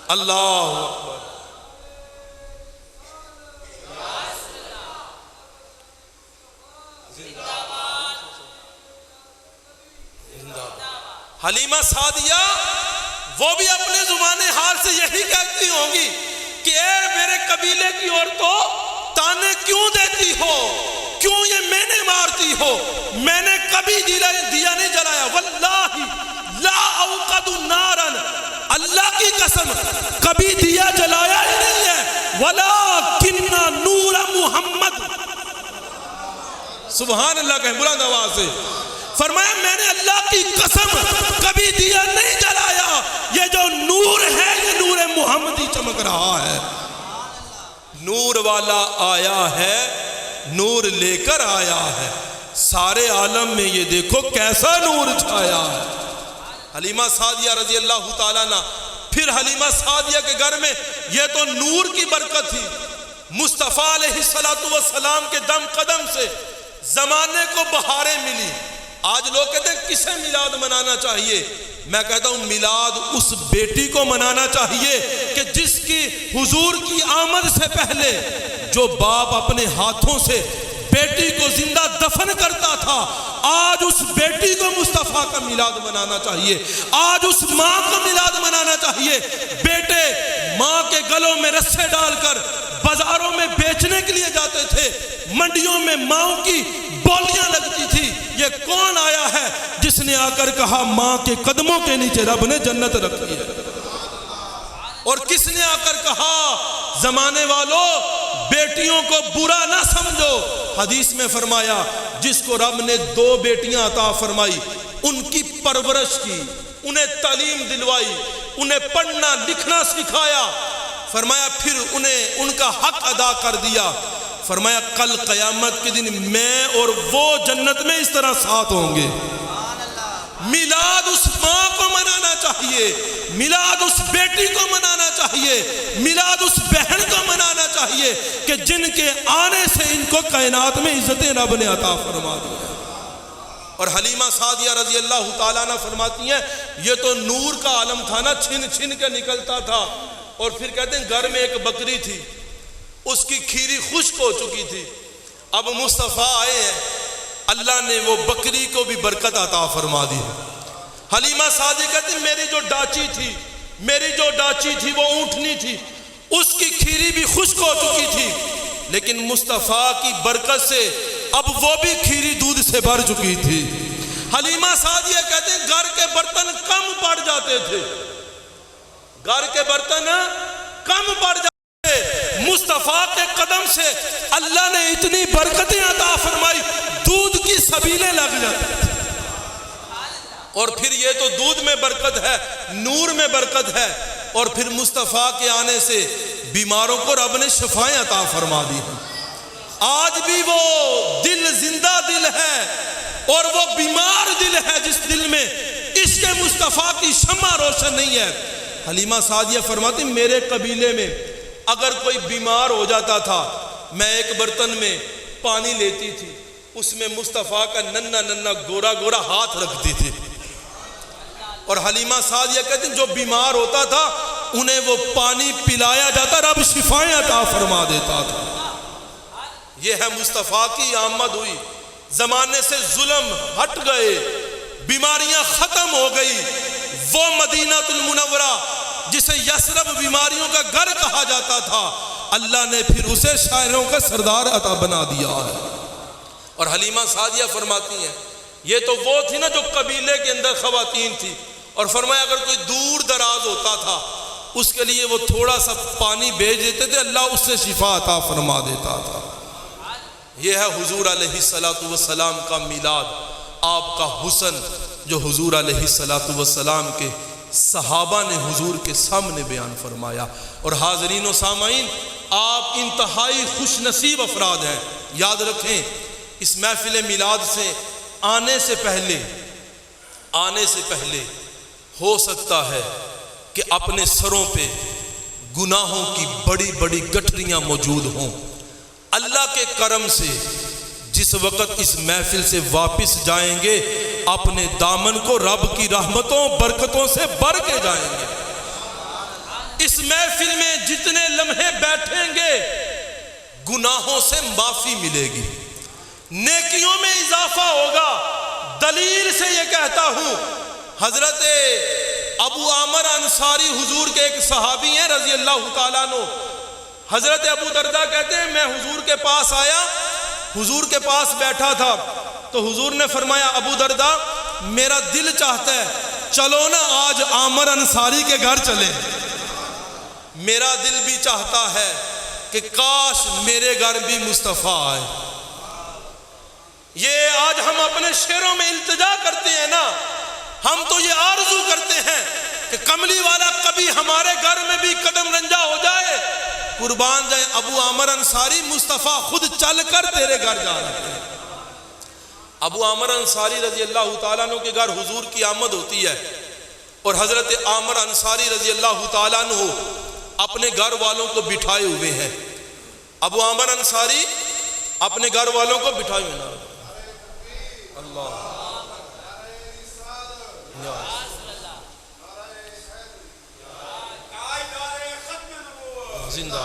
اللہ اکبر۔ حلیمہ سعدیہ وہ بھی اپنے زبان حال سے یہی کہتی ہوں گی کہ اے میرے قبیلے کی عورتوں، تانے کیوں دیتی ہو، کیوں یہ میں نے مارتی ہو؟ میں نے کبھی دیا نہیں جلایا، واللہ لا اوقد نارا، اللہ کی قسم کبھی دیا جلایا ہی نہیں ہے، ولکن نور محمد، سبحان اللہ کہیں بلند آواز سے، فرمایا میں نے اللہ کی قسم کبھی دیا نہیں جلایا، یہ جو نور ہے یہ نور محمدی چمک رہا ہے۔ نور والا آیا ہے، نور لے کر آیا ہے، سارے عالم میں یہ دیکھو کیسا نور چھایا ہے۔ حلیمہ سعدیہ رضی اللہ تعالیٰ عنہ، پھر حلیمہ سعدیہ کے گھر میں یہ تو نور کی برکت تھی، مصطفیٰ علیہ السلام کے دم قدم سے زمانے کو بہاریں ملی۔ آج لوگ کہتے ہیں کسے میلاد منانا چاہیے؟ میں کہتا ہوں میلاد اس بیٹی کو منانا چاہیے کہ جس کی حضور کی آمد سے پہلے جو باپ اپنے ہاتھوں سے بیٹی کو زندہ دفن کرتا تھا، آج اس بیٹی کو مصطفیٰ کا میلاد منانا چاہیے، آج اس ماں کو میلاد منانا چاہیے۔ بیٹے ماں کے گلوں میں رسے ڈال کر بازاروں میں بیچنے کے لیے جاتے تھے، منڈیوں میں ماں کی بولیاں لگتی تھی۔ یہ کون آیا ہے جس نے آ کر کہا ماں کے قدموں کے نیچے رب نے جنت رکھی ہے؟ اور کس نے آ کر کہا زمانے والوں بیٹیوں کو برا نہ سمجھو؟ حدیث میں فرمایا جس کو رب نے 2 بیٹیاں عطا فرمائی، ان کی پرورش کی، انہیں تعلیم دلوائی، انہیں پڑھنا لکھنا سکھایا، فرمایا پھر انہیں ان کا حق ادا کر دیا، فرمایا کل قیامت کے دن میں اور وہ جنت میں اس طرح ساتھ ہوں گے۔ میلاد اس ماں کو منانا چاہیے، میلاد اس بیٹی کو منانا چاہیے، میلاد اس بہن کو منانا چاہیے کہ جن کے آنے سے ان کو کائنات میں عزتیں رب نے عطا فرما دی۔ اور حلیمہ سعدیہ رضی اللہ تعالیٰ عنہ فرماتی ہیں یہ تو نور کا عالم تھا نا، چھن چھن کے نکلتا تھا۔ اور پھر کہتے ہیں گھر میں ایک بکری تھی، اس کی کھیری خشک ہو چکی تھی، اب مصطفیٰ آئے ہیں، اللہ نے وہ بکری کو بھی برکت عطا فرما دی۔ حلیمہ سعدیہ کہتی ہیں میری جو ڈاچی تھی وہ اونٹنی تھی، اس کی کھیری بھی خشک ہو چکی تھی، لیکن مصطفیٰ کی برکت سے اب وہ بھی کھیری دودھ سے بھر چکی تھی۔ حلیمہ سعدیہ کہتے ہیں گھر کے برتن کم پڑ جاتے تھے، گھر کے برتن کم پڑ جاتے تھے، مصطفیٰ کے قدم سے اللہ نے اتنی برکتیں عطا فرمائی، دودھ کی سبیلیں لگ جاتی تھی۔ اور پھر یہ تو دودھ میں برکت ہے، نور میں برکت ہے، اور پھر مصطفیٰ کے آنے سے بیماروں کو رب نے شفائیں عطا فرما دی ہیں۔ آج بھی وہ دل زندہ دل ہے اور وہ بیمار دل ہے جس دل میں عشق مصطفیٰ کی شمع روشن نہیں ہے۔ حلیمہ سعدیہ فرماتی میرے قبیلے میں اگر کوئی بیمار ہو جاتا تھا، میں ایک برتن میں پانی لیتی تھی، اس میں مصطفیٰ کا ننھا ننھا گورا گورا ہاتھ رکھتی تھی، اور حلیمہ سعدیہ کہتے ہیں جو بیمار ہوتا تھا انہیں وہ پانی پلایا جاتا، رب شفائیں عطا فرما دیتا تھا۔ یہ ہے مصطفیٰ کی آمد ہوئی، زمانے سے ظلم ہٹ گئے، بیماریاں ختم ہو گئی۔ وہ مدینہ المنورہ جسے یثرب بیماریوں کا گھر کہا جاتا تھا، اللہ نے پھر اسے شاعروں کا سردار عطا بنا دیا ہے۔ اور حلیمہ سعدیہ فرماتی ہیں یہ تو وہ تھی نا جو قبیلے کے اندر خواتین تھی، اور فرمایا اگر کوئی دور دراز ہوتا تھا اس کے لیے وہ تھوڑا سا پانی بھیج دیتے تھے، اللہ اس سے شفا عطا فرما دیتا تھا۔ یہ ہے حضور علیہ السلام کا میلاد، آپ کا حسن جو حضور علیہ السلام کے صحابہ نے حضور کے سامنے بیان فرمایا۔ اور حاضرین و سامعین، آپ انتہائی خوش نصیب افراد ہیں۔ یاد رکھیں اس محفل میلاد سے آنے سے پہلے ہو سکتا ہے کہ اپنے سروں پہ گناہوں کی بڑی بڑی گٹھریاں موجود ہوں۔ اللہ کے کرم سے جس وقت اس محفل سے واپس جائیں گے اپنے دامن کو رب کی رحمتوں برکتوں سے بھر کے جائیں گے۔ اس محفل میں جتنے لمحے بیٹھیں گے گناہوں سے معافی ملے گی، نیکیوں میں اضافہ ہوگا۔ دلیل سے یہ کہتا ہوں، حضرت ابو عامر انصاری حضور کے ایک صحابی ہیں رضی اللہ تعالیٰ عنہ۔ حضرت ابو درداء کہتے ہیں میں حضور کے پاس آیا، حضور کے پاس بیٹھا تھا تو حضور نے فرمایا ابو درداء میرا دل چاہتا ہے چلو نا آج عامر انصاری کے گھر چلے۔ میرا دل بھی چاہتا ہے کہ کاش میرے گھر بھی مصطفیٰ آئے۔ یہ آج ہم اپنے شعروں میں التجا کرتے ہیں نا، ہم تو یہ آرزو کرتے ہیں کہ کملی والا کبھی ہمارے گھر میں بھی قدم رنجا ہو جائے، قربان جائے ابو عامر انصاری مصطفیٰ خود چل کر تیرے گھر جا رہے ہیں۔ ابو عامر انصاری رضی اللہ تعالیٰ عنہ کے گھر حضور کی آمد ہوتی ہے اور حضرت عامر انصاری رضی اللہ تعالیٰ عنہ اپنے گھر والوں کو بٹھائے ہوئے ہیں۔ ابو عامر انصاری اپنے گھر والوں کو بٹھائے ہوئے ہیں۔ اللہ زندہ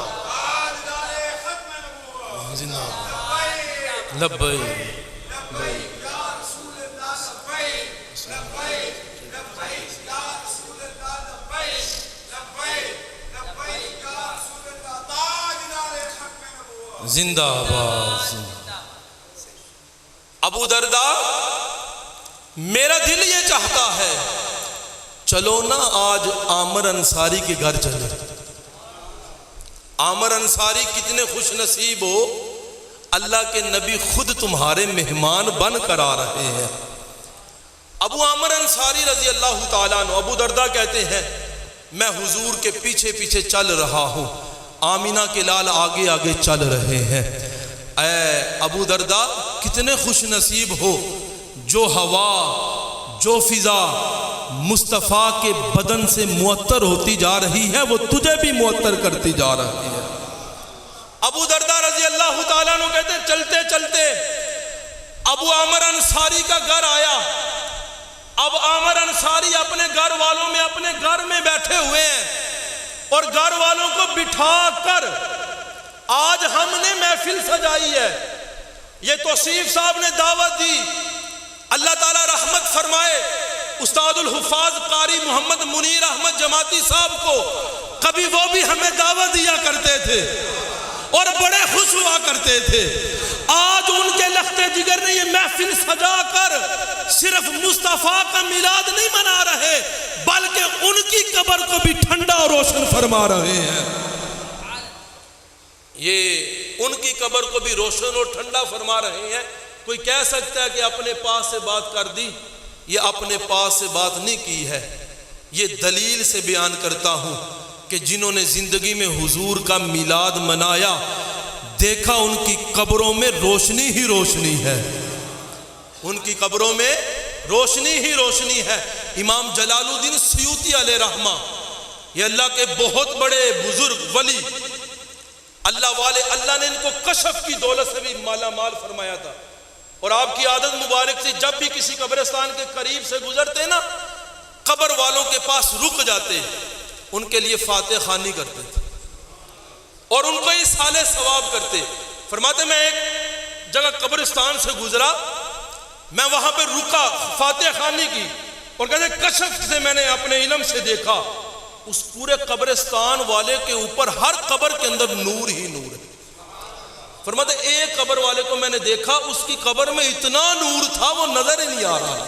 زندہ لبیک زندہ آباد۔ ابو درداء میرا دل یہ چاہتا ہے چلو نا آج عامر انصاری کے گھر چلے۔ عامر انصاری کتنے خوش نصیب ہو، اللہ کے نبی خود تمہارے مہمان بن کر آ رہے ہیں۔ ابو عامر انصاری رضی اللہ تعالیٰ عنہ، ابو درداء کہتے ہیں میں حضور کے پیچھے پیچھے چل رہا ہوں، آمینہ کے لال آگے آگے چل رہے ہیں۔ اے ابو درداء کتنے خوش نصیب ہو، جو ہوا جو فضا مصطفیٰ کے بدن سے معطر ہوتی جا رہی ہے وہ تجھے بھی معطر کرتی جا رہی ہے۔ ابو درداء رضی اللہ تعالیٰ عنہ کہتے ہیں چلتے چلتے ابو عامر انصاری کا گھر آیا۔ اب عامر انصاری اپنے گھر والوں میں اپنے گھر میں بیٹھے ہوئے ہیں اور گھر والوں کو بٹھا کر آج ہم نے محفل سجائی ہے۔ یہ توصیف صاحب نے دعوت دی، اللہ تعالیٰ رحمت فرمائے استاد الحفاظ قاری محمد منیر احمد جماعتی صاحب کو، کبھی وہ بھی ہمیں دعوت دیا کرتے تھے اور بڑے خوش ہوا کرتے تھے۔ آج ان کے لخت جگر نے یہ محفل سجا کر صرف مصطفیٰ کا میلاد نہیں منا رہے بلکہ ان کی قبر کو بھی ٹھنڈا اور روشن فرما رہے ہیں۔ یہ ان کی قبر کو بھی روشن اور ٹھنڈا فرما رہے ہیں۔ کوئی کہہ سکتا ہے کہ اپنے پاس سے بات کر دی، یہ اپنے پاس سے بات نہیں کی ہے، یہ دلیل سے بیان کرتا ہوں کہ جنہوں نے زندگی میں حضور کا میلاد منایا دیکھا ان کی قبروں میں روشنی ہی روشنی ہے، ان کی قبروں میں روشنی ہی روشنی ہے۔ امام جلال الدین سیوطی علیہ رحمہ، یہ اللہ کے بہت بڑے بزرگ ولی، اللہ والے، اللہ نے ان کو کشف کی دولت سے بھی مالا مال فرمایا تھا، اور آپ کی عادت مبارک تھی جب بھی کسی قبرستان کے قریب سے گزرتے نا قبر والوں کے پاس رک جاتے، ان کے لیے فاتح خوانی کرتے تھے اور ان کو ایصال ثواب کرتے۔ فرماتے میں ایک جگہ قبرستان سے گزرا، میں وہاں پہ رکا، فاتح خوانی کی، اور کہتے کشف سے میں نے اپنے علم سے دیکھا اس پورے قبرستان والے کے اوپر ہر قبر کے اندر نور ہی نور ہے۔ فرماتے ایک قبر والے کو میں نے دیکھا اس کی قبر میں اتنا نور تھا وہ نظر ہی نہیں آ رہا۔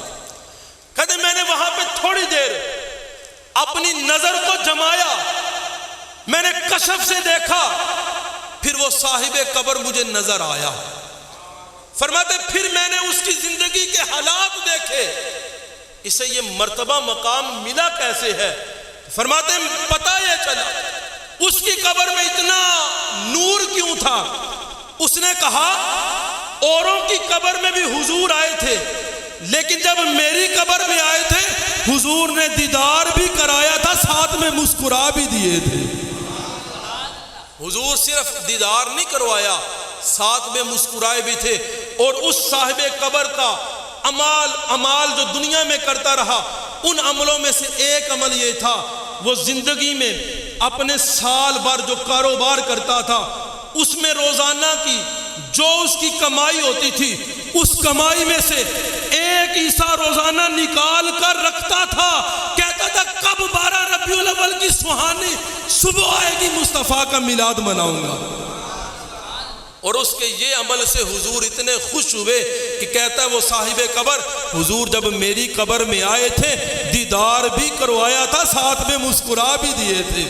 کہتے میں نے وہاں پہ تھوڑی دیر اپنی نظر کو جمایا، میں نے کشف سے دیکھا، پھر وہ صاحب قبر مجھے نظر آیا۔ فرماتے پھر میں نے اس کی زندگی کے حالات دیکھے، اسے یہ مرتبہ مقام ملا کیسے ہے؟ فرماتے پتہ یہ چلا اس کی قبر میں اتنا نور کیوں تھا۔ اس نے کہا اوروں کی قبر میں بھی حضور آئے تھے لیکن جب میری قبر میں آئے تھے حضور نے دیدار بھی کرایا تھا، ساتھ میں مسکرا بھی دیے تھے۔ حضور صرف دیدار نہیں کروایا، ساتھ میں مسکرائے بھی تھے۔ اور اس صاحب قبر کا عمال جو دنیا میں کرتا رہا، ان عملوں میں سے ایک عمل یہ تھا وہ زندگی میں اپنے سال بھر جو کاروبار کرتا تھا اس میں روزانہ کی جو اس کی کمائی ہوتی تھی اس کمائی میں سے ایک حصہ روزانہ نکال کر رکھتا تھا. کہتا تھا کب 12 ربیع الاول کی سہانی صبح آئے گی مصطفیٰ کا میلاد مناؤں گا. اور اس کے یہ عمل سے حضور اتنے خوش ہوئے کہ کہتا ہے وہ صاحب قبر حضور جب میری قبر میں آئے تھے دیدار بھی کروایا تھا ساتھ میں مسکرا بھی دیے تھے.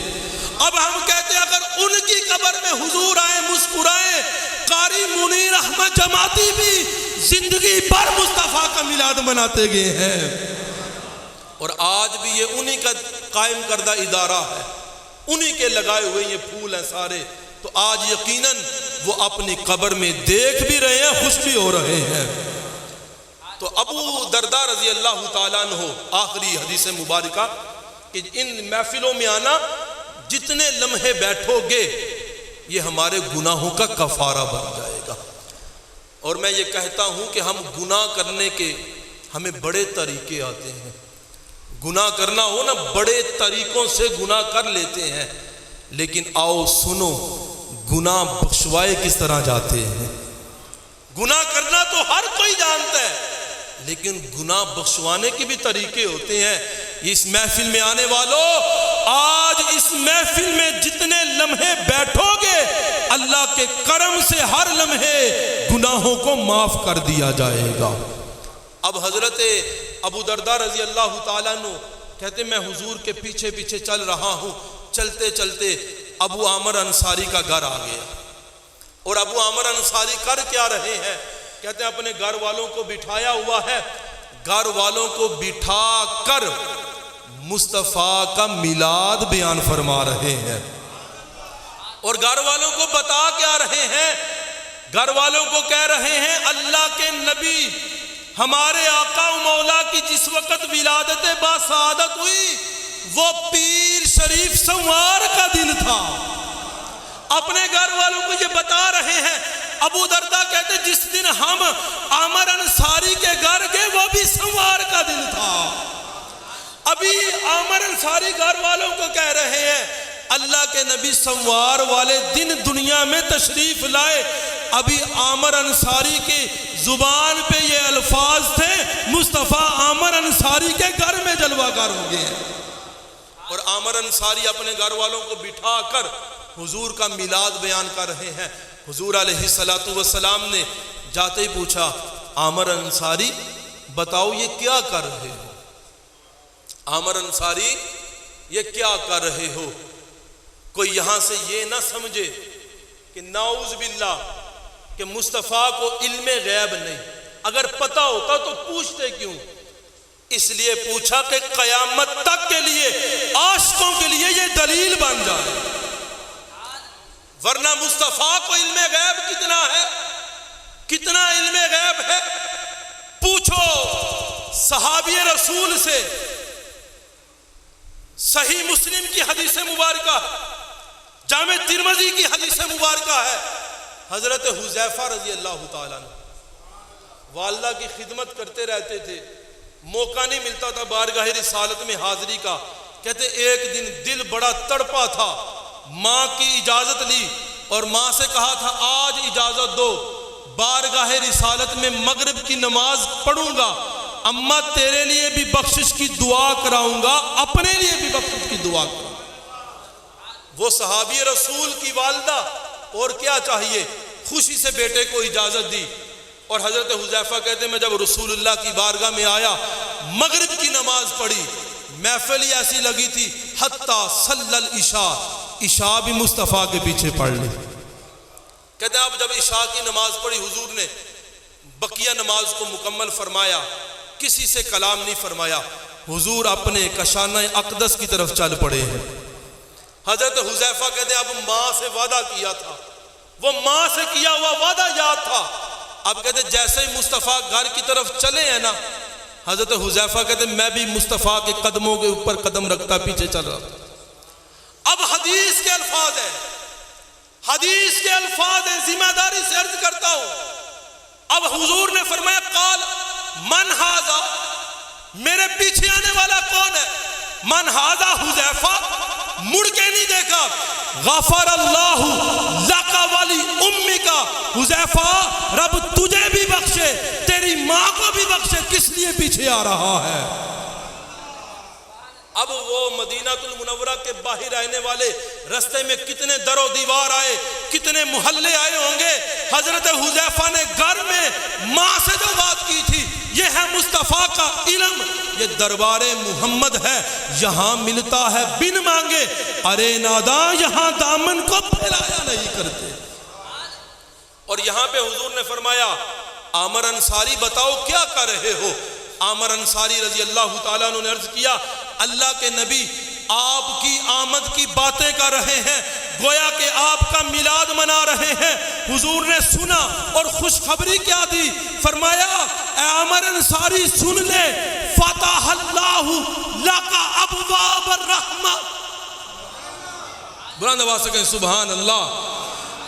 اب ہم کہتے ہیں اگر ان کی قبر میں حضور آئے مسکرائے. قاری منیر احمد جماعتی بھی زندگی بھر مصطفیٰ کا میلاد مناتے گئے ہیں اور آج بھی یہ انہی کا قائم کردہ ادارہ ہے, انہی کے لگائے ہوئے یہ پھول ہیں سارے. تو آج یقیناً وہ اپنی قبر میں دیکھ بھی رہے ہیں خوش بھی ہو رہے ہیں. تو ابو درداء رضی اللہ تعالیٰ عنہ آخری حدیث مبارکہ کہ ان محفلوں میں آنا جتنے لمحے بیٹھو گے یہ ہمارے گناہوں کا کفارہ بن جائے گا. اور میں یہ کہتا ہوں کہ ہم گناہ کرنے کے ہمیں بڑے طریقے آتے ہیں. گناہ کرنا ہو نا بڑے طریقوں سے گناہ کر لیتے ہیں. لیکن آؤ سنو گناہ بخشوائے کس طرح جاتے ہیں. گناہ کرنا تو ہر کوئی جانتا ہے لیکن گناہ بخشوانے کے بھی طریقے ہوتے ہیں. اس محفل میں آنے والوں آج اس محفل میں جتنے لمحے بیٹھو گے اللہ کے کرم سے ہر لمحے گناہوں کو معاف کر دیا جائے گا. اب حضرت ابو درداء رضی اللہ تعالیٰ عنہ کہتے میں حضور کے پیچھے پیچھے چل رہا ہوں. چلتے چلتے ابو عامر انصاری کا گھر آ گیا. اور ابو عامر انصاری کر کیا رہے ہیں؟ کہتے ہیں اپنے گھر والوں کو بٹھایا ہوا ہے, گھر والوں کو بٹھا کر مصطفیٰ کا میلاد بیان فرما رہے ہیں. اور گھر والوں کو بتا کیا رہے ہیں؟ گھر والوں کو کہہ رہے ہیں اللہ کے نبی ہمارے آقا و مولا کی جس وقت ولادت باسعادت ہوئی وہ پیر شریف سنوار کا دن تھا. اپنے گھر والوں کو یہ بتا رہے ہیں. ابو درداء کہتے جس دن ہم عامر انصاری کے گھر گئے وہ بھی سنوار کا دن تھا. ابھی عامر انصاری گھر والوں کو کہہ رہے ہیں اللہ کے نبی سنوار والے دن دنیا میں تشریف لائے. ابھی عامر انصاری کی زبان پہ یہ الفاظ تھے مصطفیٰ عامر انصاری کے گھر میں جلوہ گر ہو گئے ہیں. اور عامر انصاری اپنے گھر والوں کو بٹھا کر حضور کا میلاد بیان کر رہے ہیں. حضور علیہ السلام نے جاتے ہی پوچھا عامر انصاری بتاؤ یہ کیا کر رہے ہو؟ عامر انصاری یہ کیا کر رہے ہو؟ کوئی یہاں سے یہ نہ سمجھے کہ نعوذ باللہ کہ مصطفیٰ کو علم غیب نہیں. اگر پتہ ہوتا تو پوچھتے کیوں؟ اس لیے پوچھا کہ قیامت تک کے لیے عاشقوں کے لیے یہ دلیل بن جائے. ورنہ مصطفیٰ کو علم غیب کتنا ہے؟ کتنا علم غیب ہے؟ پوچھو صحابی رسول سے. صحیح مسلم کی حدیث مبارکہ, جامع ترمذی کی حدیث مبارکہ ہے. حضرت حذیفہ رضی اللہ تعالیٰ عنہ والدہ کی خدمت کرتے رہتے تھے, موقع نہیں ملتا تھا بارگاہ رسالت میں حاضری کا. کہتے ایک دن دل بڑا تڑپا تھا, ماں کی اجازت لی اور ماں سے کہا تھا آج اجازت دو بارگاہ رسالت میں مغرب کی نماز پڑھوں گا, اماں تیرے لیے بھی بخشش کی دعا کراؤں گا, اپنے لیے بھی بخشش کی دعا کراؤں. وہ صحابی رسول کی والدہ اور کیا چاہیے, خوشی سے بیٹے کو اجازت دی. اور حضرت حذیفہ کہتے ہیں میں جب رسول اللہ کی بارگاہ میں آیا مغرب کی نماز پڑھی, محفل ہی ایسی لگی تھی حتیٰ صلی العشاء, عشاء بھی مصطفیٰ کے پیچھے پڑھ لی. کہتے ہیں اب جب عشاء کی نماز پڑھی حضور نے بقیہ نماز کو مکمل فرمایا, کسی سے کلام نہیں فرمایا. حضور اپنے کشانہ اقدس کی طرف چل پڑے ہیں. حضرت حذیفہ کہتے ہیں اب ماں سے وعدہ کیا تھا, وہ ماں سے کیا ہوا وعدہ یاد تھا. اب کہتے ہیں جیسے ہی مصطفیٰ گھر کی طرف چلے ہیں نا, حضرت حذیفہ کہتے ہیں میں بھی مصطفیٰ کے قدموں کے اوپر قدم رکھتا پیچھے چل رہا تھا. اب حدیث کے الفاظ ہیں, حدیث کے الفاظ ہیں, ذمہ داری سے عرض کرتا ہوں. اب حضور نے فرمایا قال من ھذا, میرے پیچھے آنے والا کون ہے؟ من ھذا حذیفہ, مڑ کے نہیں دیکھا. غفر اللہ لکا ولی امکا. حذیفہ رب تجھے بھی بخشے تیری ماں کو بھی بخشے. کس لیے پیچھے آ رہا ہے؟ اب وہ مدینہ المنورہ کے باہر آنے والے رستے میں کتنے در و دیوار آئے, کتنے محلے آئے ہوں گے. حضرت حذیفہ نے گھر میں ماں سے جو بات کی تھی, یہ ہے مصطفیٰ کا علم, یہ دربار محمد ہے, یہاں ملتا ہے بن مانگے. ارے ناداں یہاں دامن کو پھیلایا نہیں کرتے. اور یہاں پہ حضور نے فرمایا عامر انصاری بتاؤ کیا کر رہے ہو؟ عامر انصاری رضی اللہ تعالیٰ عنہ نے عرض کیا اللہ کے نبی آپ کی آمد کی باتیں کر رہے ہیں, گویا کہ آپ کا میلاد منا رہے ہیں. حضور نے سنا اور خوشخبری کیا دی, فرمایا اے عامر انصاری سن لے, فتح اللہ لک ابواب الرحمہ. بلند آواز سے کہیں سبحان اللہ.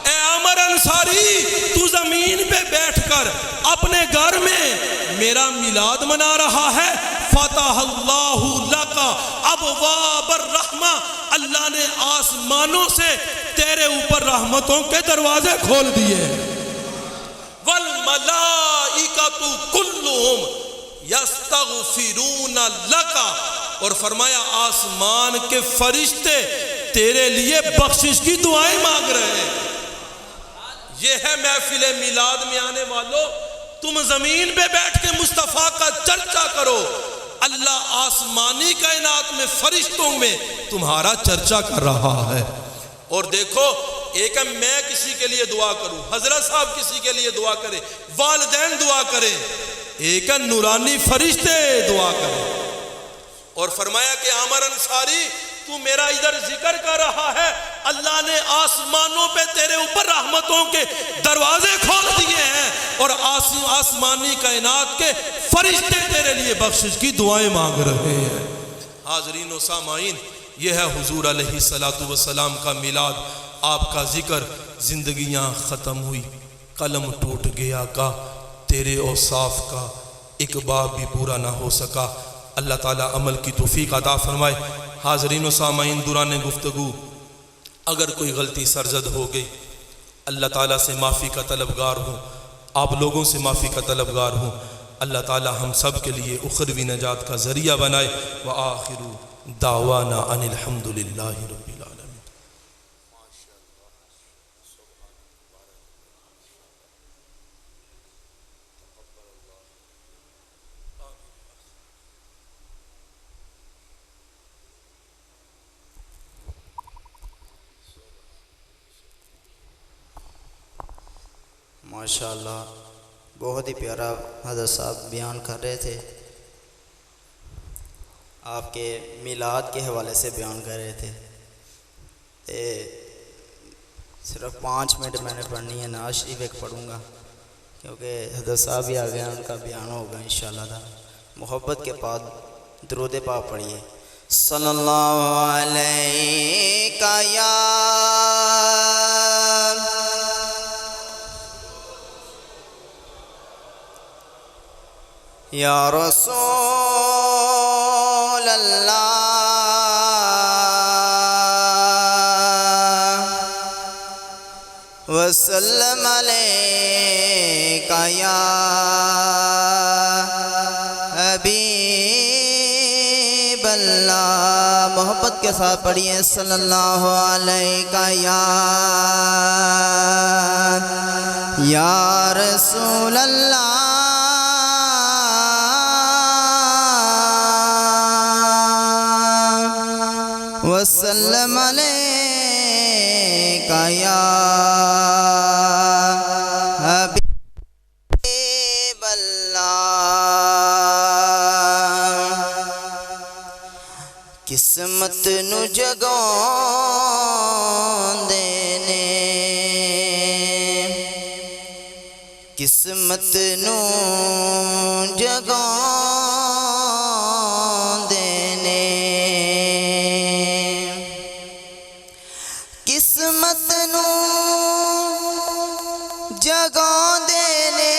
اے عامر انصاری تو زمین پہ بیٹھ کر اپنے گھر میں میرا میلاد منا رہا ہے. فتح اللہ لک ابواب الرحمہ, اللہ نے آسمانوں سے تیرے اوپر رحمتوں کے دروازے کھول دیے. والملائکۃ کلہم یستغفرون لک, اور فرمایا آسمان کے فرشتے تیرے لیے بخشش کی دعائیں مانگ رہے ہیں. یہ ہے محفل میلاد میں آنے والوں, تم زمین پہ بیٹھ کے مصطفیٰ کا چرچا کرو, اللہ آسمانی کائنات میں فرشتوں میں تمہارا چرچا کر رہا ہے. اور دیکھو ایک ہے میں کسی کے لیے دعا کروں, حضرت صاحب کسی کے لیے دعا کرے, والدین دعا کریں, ایک ہے نورانی فرشتے دعا کریں. اور فرمایا کہ عامر انصاری تو میرا ادھر ذکر کر رہا ہے, اللہ نے آسمانوں پہ تیرے اوپر رحمتوں کے دروازے کھول دیے ہیں, اور آسمانی کائنات کے فرشتے تیرے لیے بخشش کی دعائیں مانگ رہے ہیں. حاضرین و سامعین, یہ ہے حضور علیہ السلام کا میلاد. آپ کا ذکر, زندگیاں ختم ہوئی, قلم ٹوٹ گیا کا, تیرے اوصاف کا ایک باب بھی پورا نہ ہو سکا. اللہ تعالیٰ عمل کی توفیق عطا فرمائے. حاضرین و سامعین, دوران گفتگو اگر کوئی غلطی سرزد ہو گئی, اللہ تعالیٰ سے معافی کا طلبگار ہوں, آپ لوگوں سے معافی کا طلبگار ہوں. اللہ تعالیٰ ہم سب کے لیے اخروی نجات کا ذریعہ بنائے. وآخر دعوانا ان الحمدللہ رب العالمین. ماشاءاللہ بہت ہی پیارا حضرت صاحب بیان کر رہے تھے, آپ کے میلاد کے حوالے سے بیان کر رہے تھے. صرف 5 منٹ میں نے پڑھنی ہے, نعت شریف ایک پڑھوں گا کیونکہ حضرت صاحب بھی آ گئے, ان کا بیان ہوگا انشاءاللہ تعالی. محبت کے بعد درود پاک پڑھیے. صلی اللہ علیہ یا یا رسول اللہ وسلم علیک یا حبیب اللہ. محبت کے ساتھ پڑھیے صلی اللہ علیہ یا رسول اللہ وسلم علیک یا حبیب اللہ. قسمت نو جگاؤں دینے, قسمت نو جگاؤں دینے, قسمت نو جگاؤں دینے,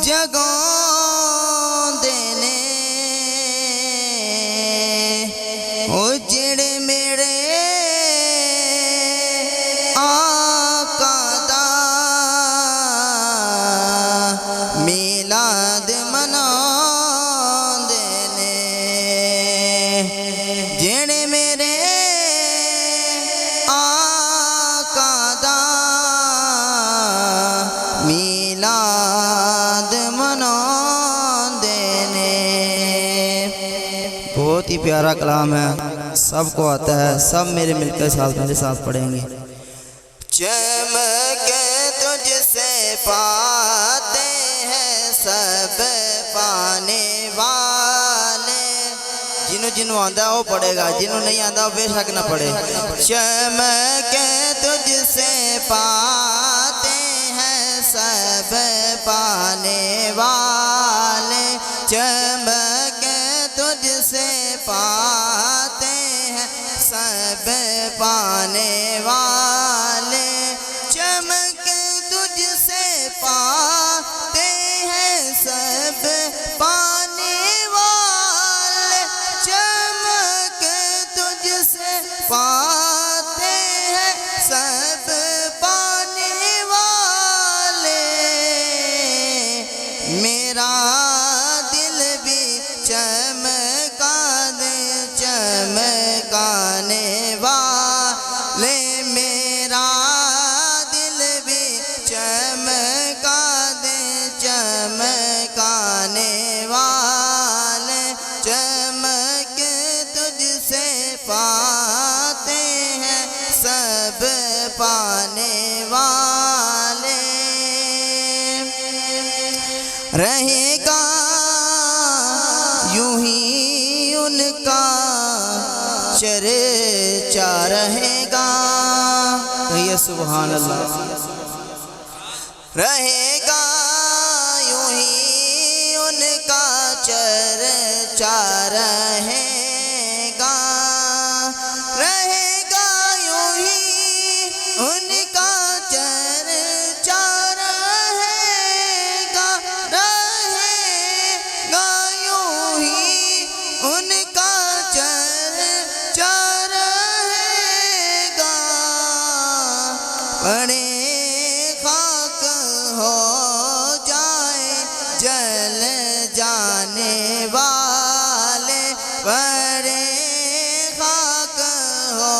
جگاندے نے او جڑے میرے آقا دا میلاد مناندے نے جڑے میرے آقا دا میلاد مناندے نے۔ بہت ہی پیارا کلام ہے، سب کو آتا ہے، سب میرے مل کے ساتھ میرے ساتھ پڑھیں گے۔ چمکے تجھ سے پاتے ہیں سب پانے والے، جنوں آندہ ہے وہ پڑھے گا، جنوں نہیں آندہ وہ بے شک نہ پڑھے۔ چمکے تجھ سے پاتے ہیں سب پانے والے، چمکے تجھ سے پاتے ہیں سب پانے والے، چمکے تجھ سے پاتے ہیں سب پانے والے، چمکے تجھ سے پاتے ہیں سب پانے والے، میرا دل بھی چمکا دے چمکانے والے، میرا دل بھی چمکا دے چمکانے والے، چمک تجھ سے پاتے ہیں سب پانے والے، رہے گا یوں ہی ان کا چرچا رہے گا، کہیے سبحان اللہ، رہے گا یوں ہی ان کا چرچا رہے گا، رہے گا یوں ہی ان کا چرچا رہے گا، رہے گا یوں ہی ان کا چرچا رہے گا، بڑے خاک ہو جائے جل جانے والے، بڑے خاک ہو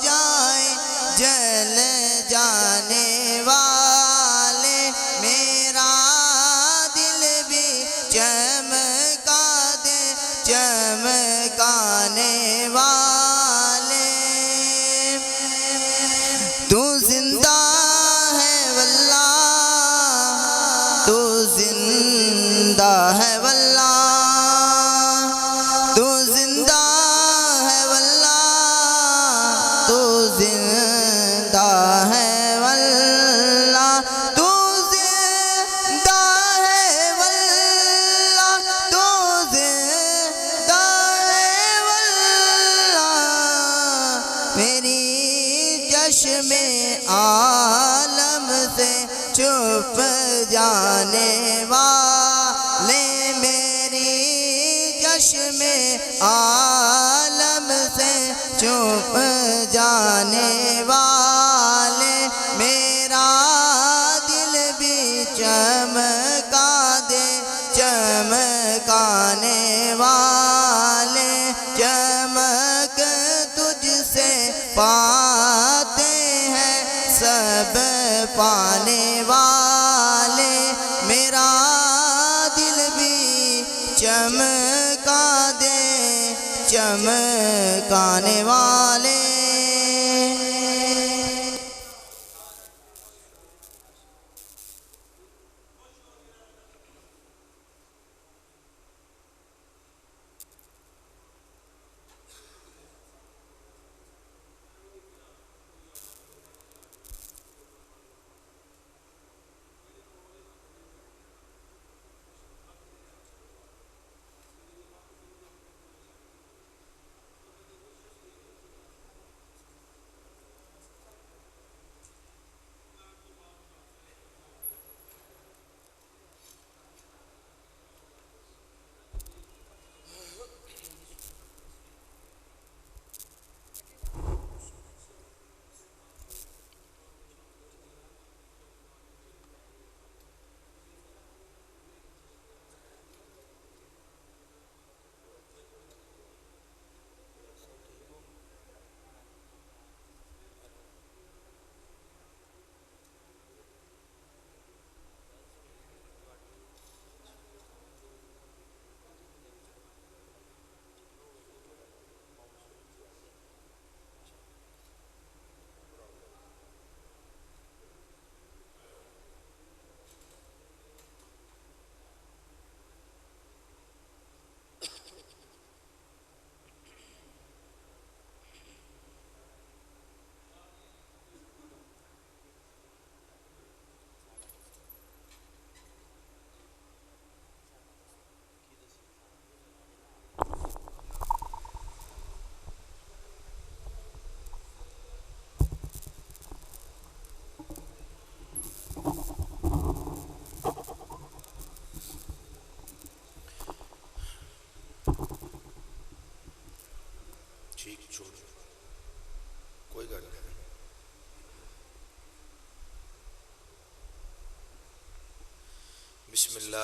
جائے جل جانے والے، میرا دل بھی چمکا دے چمکانے والے، تو زندہ ہے واللہ، تو زندہ ہے واللہ، تو زندہ ہے واللہ، تو زندہ ہے واللہ، تو زندہ ہے واللہ، تو زندہ ہے واللہ، میری چشم عالم سے چھپ جانے والے، میری چشم عالم سے چھپ جانے والے، میرا دل بھی چمکا دے چمکانے والے، چمک تجھ سے پاتے ہیں سب پانے والے، میرا دل بھی چمکا دے چمکانے والے۔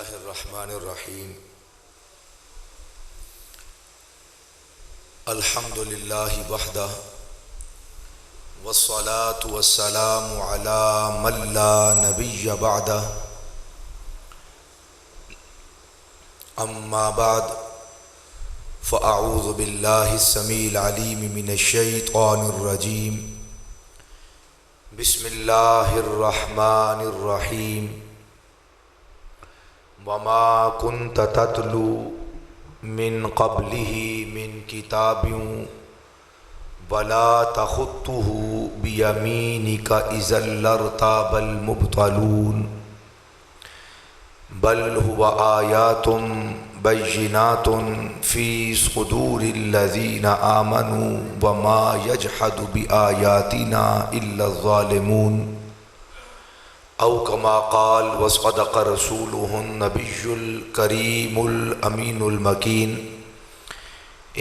اللہ الرحمن الرحیم الحمد للہ وحدہ والصلاة والسلام علی من لا نبی بعدہ اما بعد فاعوذ باللہ السمیع العلیم من الشیطان الرجیم بسم اللہ الرحمن الرحیم وما كنت تتلو من قبله من كتاب ولا تخطه بيمينك إذا لارتاب المبطلون بل هو آيات بينات في صدور الذين آمنوا وما يجحد بآياتنا إلا الظالمون او كما قال وصدق رسوله النبي الكريم الأمين المكين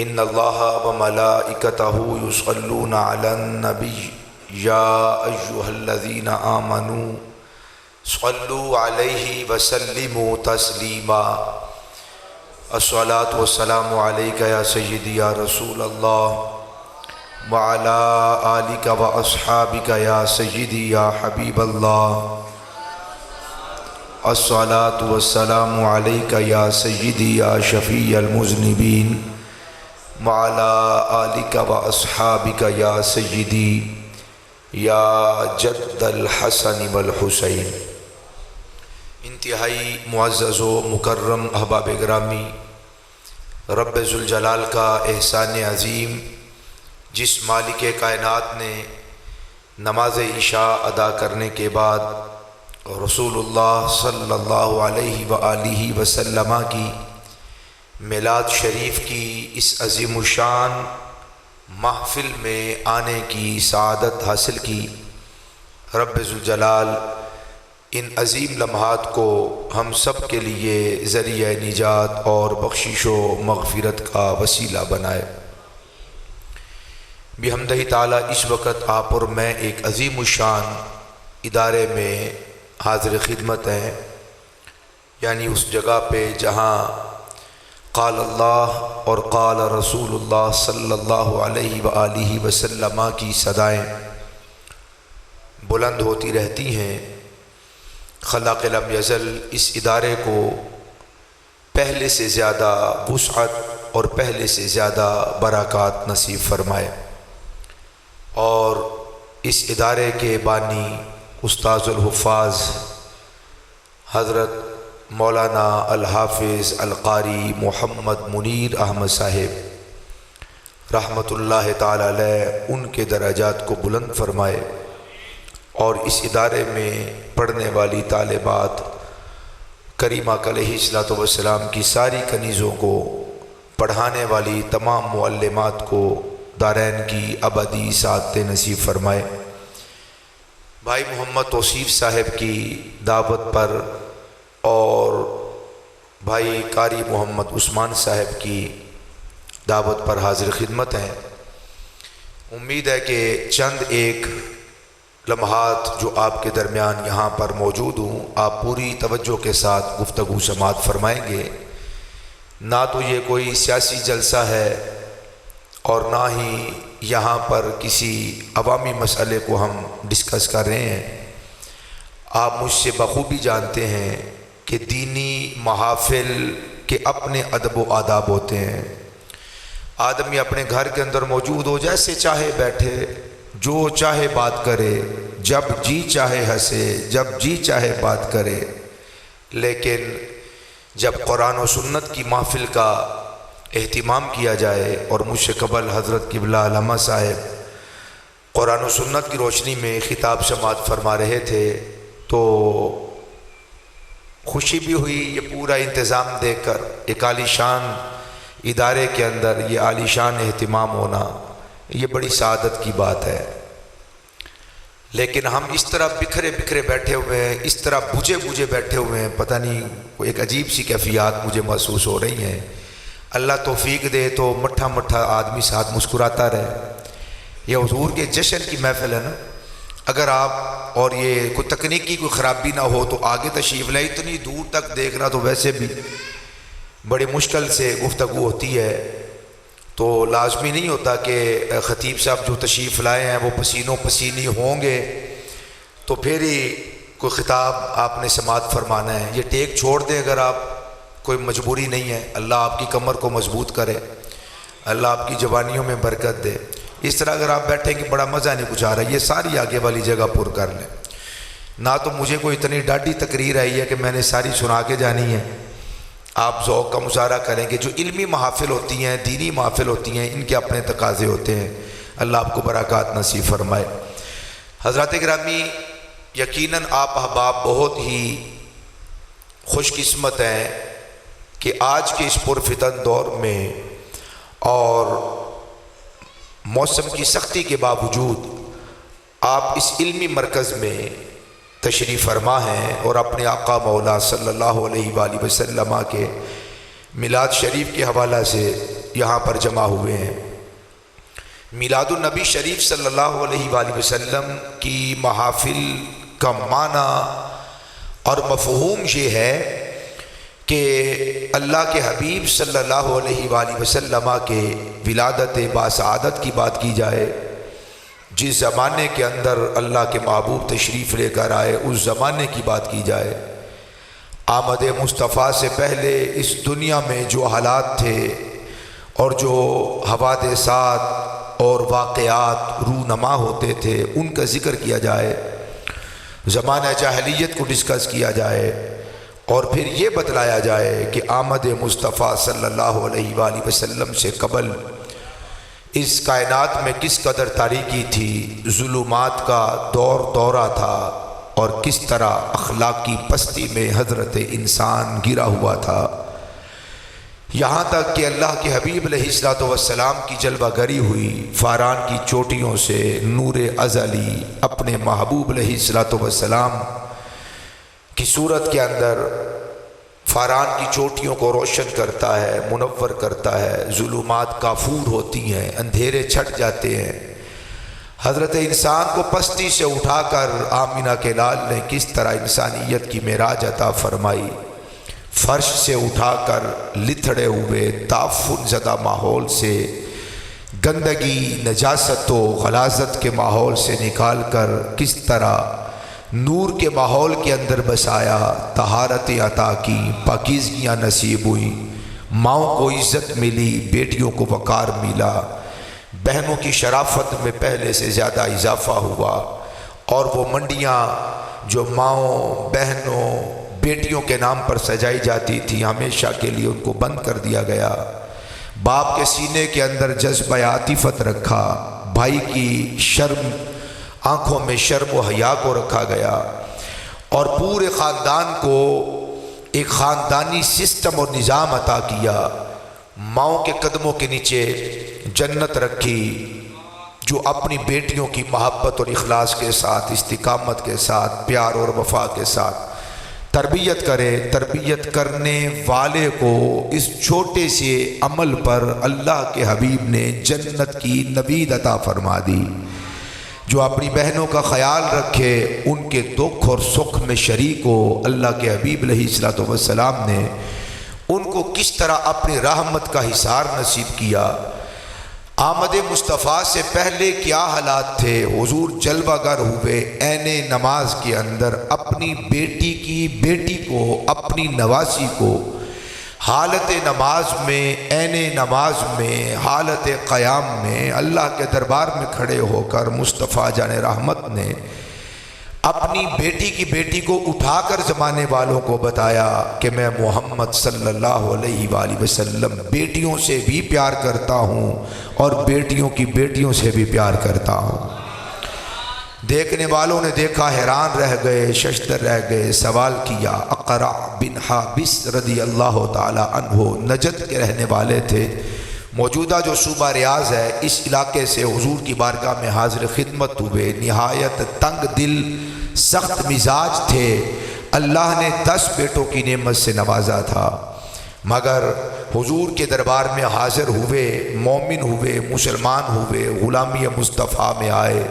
ان الله وملائكته يصلون على النبي يا ايها الذين آمنوا صلوا عليه وسلموا تسليما الصلاة والسلام عليك يا سيدي يا رسول الله وعلى آلك وأصحابك يا سيدي يا حبيب الله الصلاة والسلام عليك يا سيدي يا شفيع المذنبين وعلى آلك وأصحابك يا سيدي يا جد الحسن والحسين انتہائی معزز و مکرم احباب گرامی، رب ذوالجلال کا احسان عظیم جس مالک کائنات نے نماز عشاء ادا کرنے کے بعد رسول اللہ صلی اللہ علیہ وآلہ وسلم کی میلاد شریف کی اس عظیم الشان محفل میں آنے کی سعادت حاصل کی، رب ذوالجلال ان عظیم لمحات کو ہم سب کے لیے ذریعہ نجات اور بخشش و مغفرت کا وسیلہ بنائے۔ بحمدہ تعالیٰ اس وقت آپ اور میں ایک عظیم الشان ادارے میں حاضر خدمت ہیں، یعنی اس جگہ پہ جہاں قال اللہ اور قال رسول اللہ صلی اللہ علیہ وآلہ وسلم کی صدائیں بلند ہوتی رہتی ہیں۔ خلاق لم یزل اس ادارے کو پہلے سے زیادہ وسعت اور پہلے سے زیادہ برکات نصیب فرمائے، اور اس ادارے کے بانی استاذ الحفاظ حضرت مولانا الحافظ القاری محمد منیر احمد صاحب رحمۃ اللہ تعالی علیہ ان کے درجات کو بلند فرمائے، اور اس ادارے میں پڑھنے والی طالبات کریمہ علیہ الصلوۃ والسلام کی ساری کنیزوں کو، پڑھانے والی تمام معلمات کو دارین کی ابدی سعادت نصیب فرمائے۔ بھائی محمد توصیف صاحب کی دعوت پر اور بھائی قاری محمد عثمان صاحب کی دعوت پر حاضر خدمت ہیں۔ امید ہے کہ چند ایک لمحات جو آپ کے درمیان یہاں پر موجود ہوں، آپ پوری توجہ کے ساتھ گفتگو سماعت فرمائیں گے۔ نہ تو یہ کوئی سیاسی جلسہ ہے اور نہ ہی یہاں پر کسی عوامی مسئلے کو ہم ڈسکس کر رہے ہیں۔ آپ مجھ سے بخوبی جانتے ہیں کہ دینی محافل کے اپنے ادب و آداب ہوتے ہیں۔ آدمی اپنے گھر کے اندر موجود ہو، جیسے چاہے بیٹھے، جو چاہے بات کرے، جب جی چاہے ہنسے، جب جی چاہے بات کرے، لیکن جب قرآن و سنت کی محفل کا اہتمام کیا جائے، اور مجھ سے قبل حضرت قبلہ علامہ صاحب قرآن و سنت کی روشنی میں خطاب سماعت فرما رہے تھے، تو خوشی بھی ہوئی یہ پورا انتظام دیکھ کر۔ ایک عالی شان ادارے کے اندر یہ عالی شان اہتمام ہونا یہ بڑی سعادت کی بات ہے، لیکن ہم اس طرح بکھرے بکھرے بیٹھے ہوئے ہیں، اس طرح بجھے بجھے بیٹھے ہوئے ہیں، پتہ نہیں ایک عجیب سی کیفیات مجھے محسوس ہو رہی ہیں۔ اللہ توفیق دے تو مٹھا مٹھا آدمی ساتھ مسکراتا رہے۔ یہ حضور کے جشن کی محفل ہے نا، اگر آپ اور یہ کوئی تکنیکی کوئی خرابی نہ ہو تو آگے تشریف لائیں. اتنی دور تک دیکھنا تو ویسے بھی بڑی مشکل سے گفتگو ہوتی ہے، تو لازمی نہیں ہوتا کہ خطیب صاحب جو تشریف لائے ہیں وہ پسینوں پسینی ہوں گے تو پھر ہی کوئی خطاب آپ نے سماعت فرمانا ہے. یہ ٹیک چھوڑ دیں اگر آپ، کوئی مجبوری نہیں ہے. اللہ آپ کی کمر کو مضبوط کرے، اللہ آپ کی جوانیوں میں برکت دے. اس طرح اگر آپ بیٹھیں کہ بڑا مزہ نہیں کچھ آ رہا، یہ ساری آگے والی جگہ پر کر لیں. نہ تو مجھے کوئی اتنی ڈاڈی تقریر آئی ہے کہ میں نے ساری سنا کے جانی ہے. آپ ذوق کا مظاہرہ کریں کہ جو علمی محافل ہوتی ہیں، دینی محافل ہوتی ہیں، ان کے اپنے تقاضے ہوتے ہیں. اللہ آپ کو برکات نصیب فرمائے. حضرات گرامی، یقیناً آپ احباب بہت ہی خوش قسمت ہیں کہ آج کے اس پرفتن دور میں اور موسم کی سختی کے باوجود آپ اس علمی مرکز میں تشریف فرما ہیں اور اپنے آقا مولا صلی اللہ علیہ وآلہ وسلم کے میلاد شریف کے حوالہ سے یہاں پر جمع ہوئے ہیں. میلاد النبی شریف صلی اللہ علیہ وآلہ وسلم کی محافل کا معنی اور مفہوم یہ ہے کہ اللہ کے حبیب صلی اللہ علیہ وآلہ وسلم کے ولادت باسعادت کی بات کی جائے. جس زمانے کے اندر اللہ کے محبوب تشریف لے کر آئے اس زمانے کی بات کی جائے. آمد مصطفیٰ سے پہلے اس دنیا میں جو حالات تھے اور جو حوادثات اور واقعات رونما ہوتے تھے ان کا ذکر کیا جائے. زمانہ جاہلیت کو ڈسکس کیا جائے اور پھر یہ بتلایا جائے کہ آمد مصطفیٰ صلی اللہ علیہ وآلہ وسلم سے قبل اس کائنات میں کس قدر تاریکی تھی، ظلمات کا دورہ تھا اور کس طرح اخلاقی پستی میں حضرت انسان گرا ہوا تھا. یہاں تک کہ اللہ کے حبیب علیہ السلام کی جلوہ گری ہوئی فاران کی چوٹیوں سے نور ازلی اپنے محبوب علیہ السلام کی صورت کے اندر فاران کی چوٹیوں کو روشن کرتا ہے، منور کرتا ہے. ظلمات کافور ہوتی ہیں، اندھیرے چھٹ جاتے ہیں. حضرت انسان کو پستی سے اٹھا کر آمینہ کے لال نے کس طرح انسانیت کی معراج عطا فرمائی. فرش سے اٹھا کر لتھڑے ہوئے تعفن زدہ ماحول سے، گندگی نجاست و غلاظت کے ماحول سے نکال کر کس طرح نور کے ماحول کے اندر بسایا. طہارت عطا کی، پاکیزگیاں نصیب ہوئی، ماؤں کو عزت ملی، بیٹیوں کو وقار ملا، بہنوں کی شرافت میں پہلے سے زیادہ اضافہ ہوا. اور وہ منڈیاں جو ماؤں بہنوں بیٹیوں کے نام پر سجائی جاتی تھی ہمیشہ کے لیے ان کو بند کر دیا گیا. باپ کے سینے کے اندر جذبہ عاطفت رکھا، بھائی کی شرم آنکھوں میں شرم و حیا کو رکھا گیا اور پورے خاندان کو ایک خاندانی سسٹم اور نظام عطا کیا. ماؤں کے قدموں کے نیچے جنت رکھی جو اپنی بیٹیوں کی محبت اور اخلاص کے ساتھ، استقامت کے ساتھ، پیار اور وفا کے ساتھ تربیت کرے. تربیت کرنے والے کو اس چھوٹے سے عمل پر اللہ کے حبیب نے جنت کی نوید عطا فرما دی. جو اپنی بہنوں کا خیال رکھے، ان کے دکھ اور سکھ میں شریک ہو. اللہ کے حبیب علیہ السلام نے ان کو کس طرح اپنی رحمت کا حصار نصیب کیا. آمد مصطفیٰ سے پہلے کیا حالات تھے. حضور جلوہ گر ہوئے عین نماز کے اندر اپنی بیٹی کو اپنی نواسی کو حالت نماز میں، عین نماز میں، حالت قیام میں اللہ کے دربار میں کھڑے ہو کر مصطفیٰ جان رحمت نے اپنی بیٹی کو اٹھا کر زمانے والوں کو بتایا کہ میں محمد صلی اللہ علیہ وآلہ وسلم بیٹیوں سے بھی پیار کرتا ہوں اور بیٹیوں کی بیٹیوں سے بھی پیار کرتا ہوں. دیکھنے والوں نے دیکھا، حیران رہ گئے، ششدر رہ گئے. سوال کیا. اقرع بن حابس رضی اللہ تعالی عنہ نجد کے رہنے والے تھے. موجودہ جو صوبہ ریاض ہے اس علاقے سے حضور کی بارگاہ میں حاضر خدمت ہوئے. نہایت تنگ دل، سخت مزاج تھے. اللہ نے 10 بیٹوں کی نعمت سے نوازا تھا، مگر حضور کے دربار میں حاضر ہوئے، مومن ہوئے، مسلمان ہوئے، غلامی مصطفیٰ میں آئے.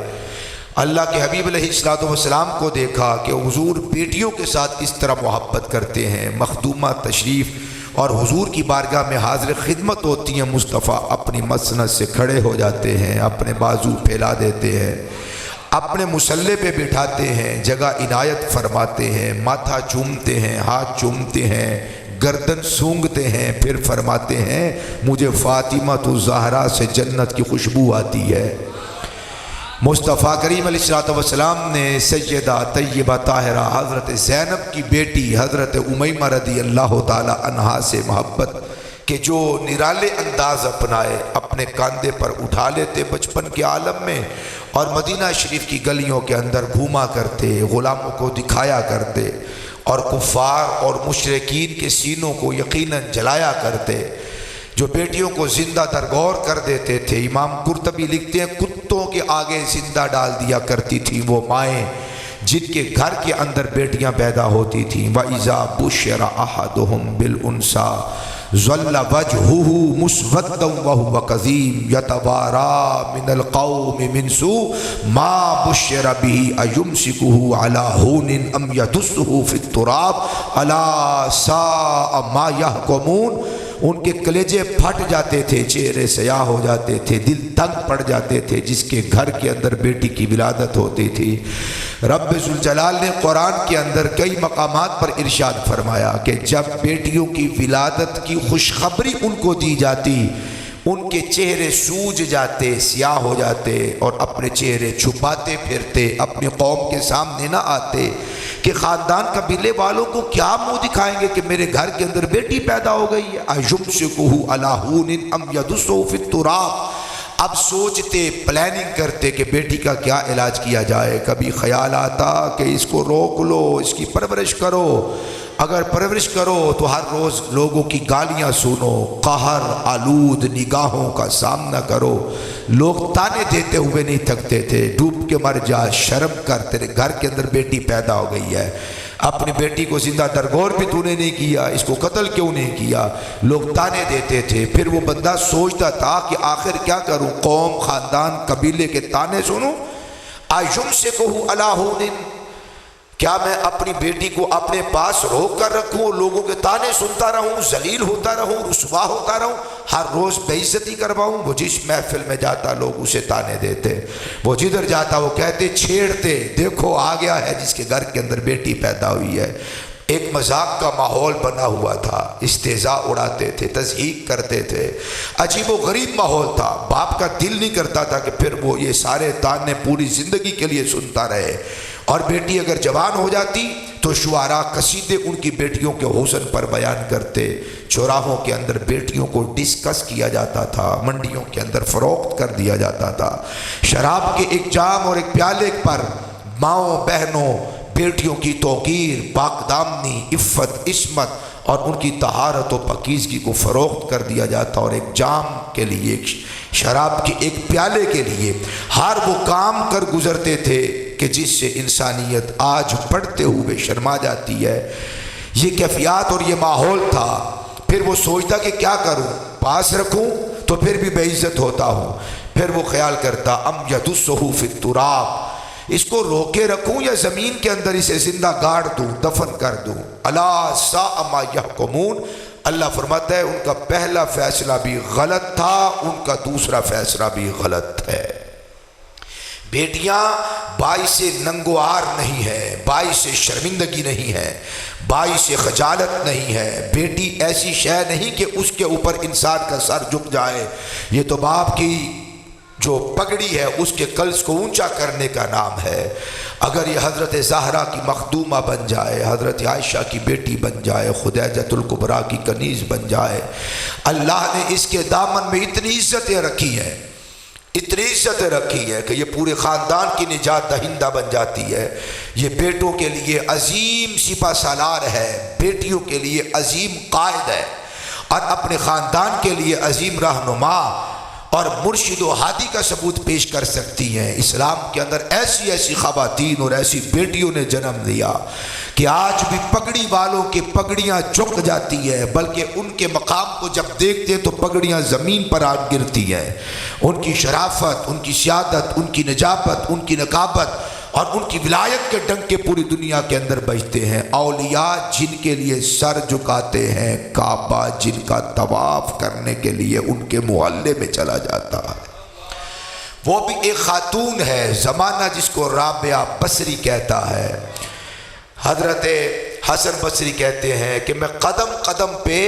اللہ کے حبیب علیہ الصلوۃ والسلام کو دیکھا کہ حضور بیٹیوں کے ساتھ اس طرح محبت کرتے ہیں. مخدومہ تشریف اور حضور کی بارگاہ میں حاضر خدمت ہوتی ہیں. مصطفیٰ اپنی مسند سے کھڑے ہو جاتے ہیں, اپنے بازو پھیلا دیتے ہیں, اپنے مصلے پہ بٹھاتے ہیں, جگہ عنایت فرماتے ہیں, ماتھا چومتے ہیں, ہاتھ چومتے ہیں, گردن سونگھتے ہیں, پھر فرماتے ہیں مجھے فاطمہ الزہرا سے جنت کی خوشبو آتی ہے. مصطفیٰ کریم علیہ الصلوۃ والسلام نے سیدہ طیبہ طاہرہ حضرت زینب کی بیٹی حضرت امیمہ رضی اللہ تعالی عنہا سے محبت کہ جو نرالے انداز اپنائے, اپنے کاندھے پر اٹھا لیتے بچپن کے عالم میں اور مدینہ شریف کی گلیوں کے اندر گھوما کرتے, غلاموں کو دکھایا کرتے اور کفار اور مشرکین کے سینوں کو یقیناً جلایا کرتے, جو بیٹیوں کو زندہ درگور کر دیتے تھے. امام قرطبی لکھتے ہیں کتوں کے آگے زندہ ڈال دیا کرتی تھیں وہ مائیں جن کے گھر کے اندر بیٹیاں پیدا ہوتی تھیں. وَإِذَا بُشِّرَ أَحَدُهُمْ بِالْأُنْثَىٰ ظَلَّ وَجْهُهُ مُسْوَدًّا وَهُوَ كَظِيمٌ يَتَوَارَىٰ مِنَ الْقَوْمِ مِنْ سُوءِ مَا بُشِّرَ بِهِ أَيُمْسِكُهُ عَلَىٰ هُونٍ أَمْ يَدُسُّهُ فِي التُّرَابِ أَلَا سَاءَ مَا يَحْكُمُونَ. ان کے کلیجے پھٹ جاتے تھے, چہرے سیاہ ہو جاتے تھے, دل تنگ پڑ جاتے تھے جس کے گھر کے اندر بیٹی کی ولادت ہوتی تھی. رب ذوالجلال نے قرآن کے اندر کئی مقامات پر ارشاد فرمایا کہ جب بیٹیوں کی ولادت کی خوشخبری ان کو دی جاتی ان کے چہرے سوج جاتے, سیاہ ہو جاتے اور اپنے چہرے چھپاتے پھرتے, اپنی قوم کے سامنے نہ آتے کہ خاندان قبیلے والوں کو کیا منہ دکھائیں گے کہ میرے گھر کے اندر بیٹی پیدا ہو گئی ہے. اَيُمْسِكُهُ عَلَىٰ هُونٍ أَمْ يَدُسُّهُ فِي التُّرَابِ. اب سوچتے, پلاننگ کرتے کہ بیٹی کا کیا علاج کیا جائے. کبھی خیال آتا کہ اس کو روک لو, اس کی پرورش کرو, اگر پرورش کرو تو ہر روز لوگوں کی گالیاں سنو, قہر آلود نگاہوں کا سامنا کرو. لوگ تانے دیتے ہوئے نہیں تھکتے تھے, ڈوب کے مر جا, شرم کر, تیرے گھر کے اندر بیٹی پیدا ہو گئی ہے, اپنی بیٹی کو زندہ درگور بھی تو نے نہیں کیا, اس کو قتل کیوں نہیں کیا. لوگ تانے دیتے تھے. پھر وہ بندہ سوچتا تھا کہ آخر کیا کروں, قوم خاندان قبیلے کے تانے سنوں. اَيُمْسِكُهُ عَلَىٰ هُونٍ, کیا میں اپنی بیٹی کو اپنے پاس روک کر رکھوں, لوگوں کے تانے سنتا رہوں, ذلیل ہوتا رہوں, رسوا ہوتا رہوں, ہر روز بے عزتی کرواؤں. وہ جس محفل میں جاتا لوگ اسے تانے دیتے, وہ جدھر جاتا وہ کہتے, چھیڑتے, دیکھو آ گیا ہے جس کے گھر کے اندر بیٹی پیدا ہوئی ہے. ایک مذاق کا ماحول بنا ہوا تھا, استہزاء اڑاتے تھے, تضحیک کرتے تھے, عجیب و غریب ماحول تھا. باپ کا دل نہیں کرتا تھا کہ پھر وہ یہ سارے تانے پوری زندگی کے لیے سنتا رہے. اور بیٹی اگر جوان ہو جاتی تو شعراء قصیدے ان کی بیٹیوں کے حسن پر بیان کرتے. چوراہوں کے اندر بیٹیوں کو ڈسکس کیا جاتا تھا, منڈیوں کے اندر فروخت کر دیا جاتا تھا. شراب کے ایک جام اور ایک پیالے پر ماؤں بہنوں بیٹیوں کی توقیر, پاک دامنی, عفت, عصمت اور ان کی طہارت و پاکیزگی کو فروخت کر دیا جاتا. اور ایک جام کے لیے, ایک شراب کے ایک پیالے کے لیے ہر وہ کام کر گزرتے تھے کہ جس سے انسانیت آج پڑھتے ہوئے شرما جاتی ہے. یہ کیفیات اور یہ ماحول تھا. پھر وہ سوچتا کہ کیا کروں, پاس رکھوں تو پھر بھی بے عزت ہوتا ہوں. پھر وہ خیال کرتا ام یدسہ فی التراب, اس کو روکے رکھوں یا زمین کے اندر اسے زندہ گاڑ دوں, دفن کر دوں. الا ساء ما یحکمون. اللہ فرماتا ہے ان کا پہلا فیصلہ بھی غلط تھا, ان کا دوسرا فیصلہ بھی غلط ہے. بیٹیاں باعث ننگوار نہیں ہے, باعث شرمندگی نہیں ہے, باعث خجالت نہیں ہے. بیٹی ایسی شے نہیں کہ اس کے اوپر انسان کا سر جھک جائے. یہ تو باپ کی جو پگڑی ہے اس کے قلز کو اونچا کرنے کا نام ہے. اگر یہ حضرت زہرا کی مخدومہ بن جائے, حضرت عائشہ کی بیٹی بن جائے, خدیجۃ الکبریٰ کی کنیز بن جائے, اللہ نے اس کے دامن میں اتنی عزتیں رکھی ہیں, اتنی عزتیں رکھی ہیں کہ یہ پورے خاندان کی نجات دہندہ بن جاتی ہے. یہ بیٹوں کے لیے عظیم سپہ سالار ہے, بیٹیوں کے لیے عظیم قائد ہے اور اپنے خاندان کے لیے عظیم رہنما. اور مرشد و ہادی کا ثبوت پیش کر سکتی ہیں۔ اسلام کے اندر ایسی ایسی خواتین اور ایسی بیٹیوں نے جنم لیا کہ آج بھی پگڑی والوں کی پگڑیاں جھک جاتی ہیں، بلکہ ان کے مقام کو جب دیکھتے تو پگڑیاں زمین پر آ گرتی ہیں۔ ان کی شرافت، ان کی سیادت، ان کی نجابت، ان کی نقابت اور ان کی ولایت کے ڈنکے پوری دنیا کے اندر بجتے ہیں۔ اولیاء جن کے لیے سر جھکاتے ہیں، کعبہ جن کا طواف کرنے کے لیے ان کے محلے میں چلا جاتا ہے۔ وہ بھی ایک خاتون ہے، زمانہ جس کو رابعہ بصری کہتا ہے۔ حضرت حسن بصری کہتے ہیں کہ میں قدم قدم پہ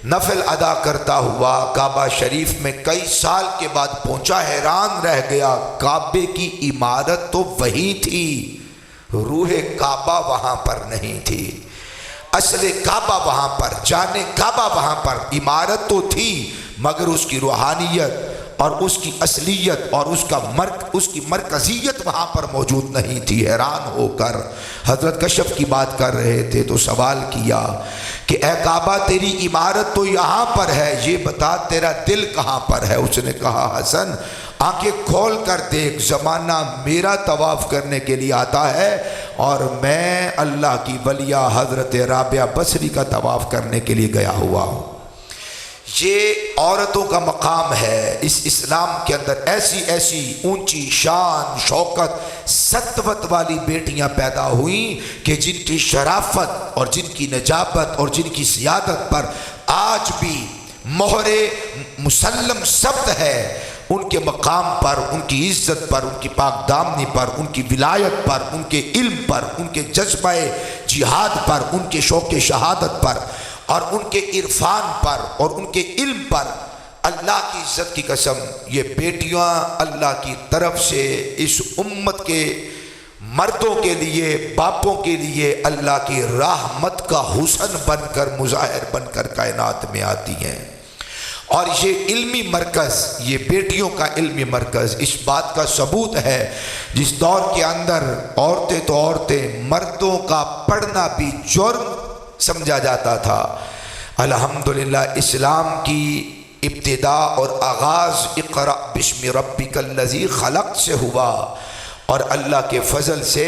نفل ادا کرتا ہوا کعبہ شریف میں کئی سال کے بعد پہنچا، حیران رہ گیا، کعبے کی عمارت تو وہی تھی، روح کعبہ وہاں پر نہیں تھی۔ اصل کعبہ وہاں پر، جانے کعبہ وہاں پر، عمارت تو تھی مگر اس کی روحانیت اور اس کی اصلیت اور اس کی مرکزیت وہاں پر موجود نہیں تھی۔ حیران ہو کر حضرت کشف کی بات کر رہے تھے تو سوال کیا کہ اے کعبہ تیری عمارت تو یہاں پر ہے، یہ بتا تیرا دل کہاں پر ہے؟ اس نے کہا حسن آنکھیں کھول کر دیکھ، زمانہ میرا طواف کرنے کے لیے آتا ہے اور میں اللہ کی ولیہ حضرت رابعہ بصری کا طواف کرنے کے لیے گیا ہوا ہوں۔ یہ عورتوں کا مقام ہے۔ اس اسلام کے اندر ایسی ایسی اونچی شان، شوکت، سطوت والی بیٹیاں پیدا ہوئیں کہ جن کی شرافت اور جن کی نجابت اور جن کی سیادت پر آج بھی مہر مسلم ثبت ہے۔ ان کے مقام پر، ان کی عزت پر، ان کی پاک دامنی پر، ان کی ولایت پر، ان کے علم پر، ان کے جذبہ جہاد پر، ان کے شوق شہادت پر اور ان کے عرفان پر اور ان کے علم پر، اللہ کی عزت کی قسم یہ بیٹیاں اللہ کی طرف سے اس امت کے مردوں کے لیے، باپوں کے لیے اللہ کی رحمت کا حسن بن کر، مظاہر بن کر کائنات میں آتی ہیں۔ اور یہ علمی مرکز، یہ بیٹیوں کا علمی مرکز اس بات کا ثبوت ہے، جس دور کے اندر عورتیں تو عورتیں، مردوں کا پڑھنا بھی جرم سمجھا جاتا تھا، الحمدللہ اسلام کی ابتدا اور آغاز اقرأ بسم ربک الذی خلق سے ہوا، اور اللہ کے فضل سے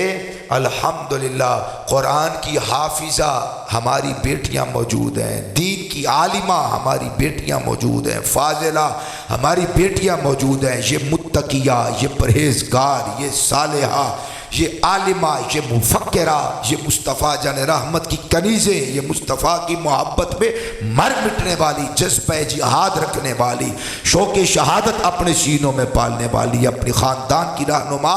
الحمدللہ قرآن کی حافظہ ہماری بیٹیاں موجود ہیں، دین کی عالمہ ہماری بیٹیاں موجود ہیں، فاضلہ ہماری بیٹیاں موجود ہیں، یہ متقیہ، یہ پرہیزگار، یہ صالحہ، یہ عالمہ، یہ مفکرہ، یہ مصطفیٰ جان رحمت کی کنیزیں، یہ مصطفیٰ کی محبت میں مر مٹنے والی، جذبہ جہاد رکھنے والی، شوق شہادت اپنے سینوں میں پالنے والی، اپنی خاندان کی رہنما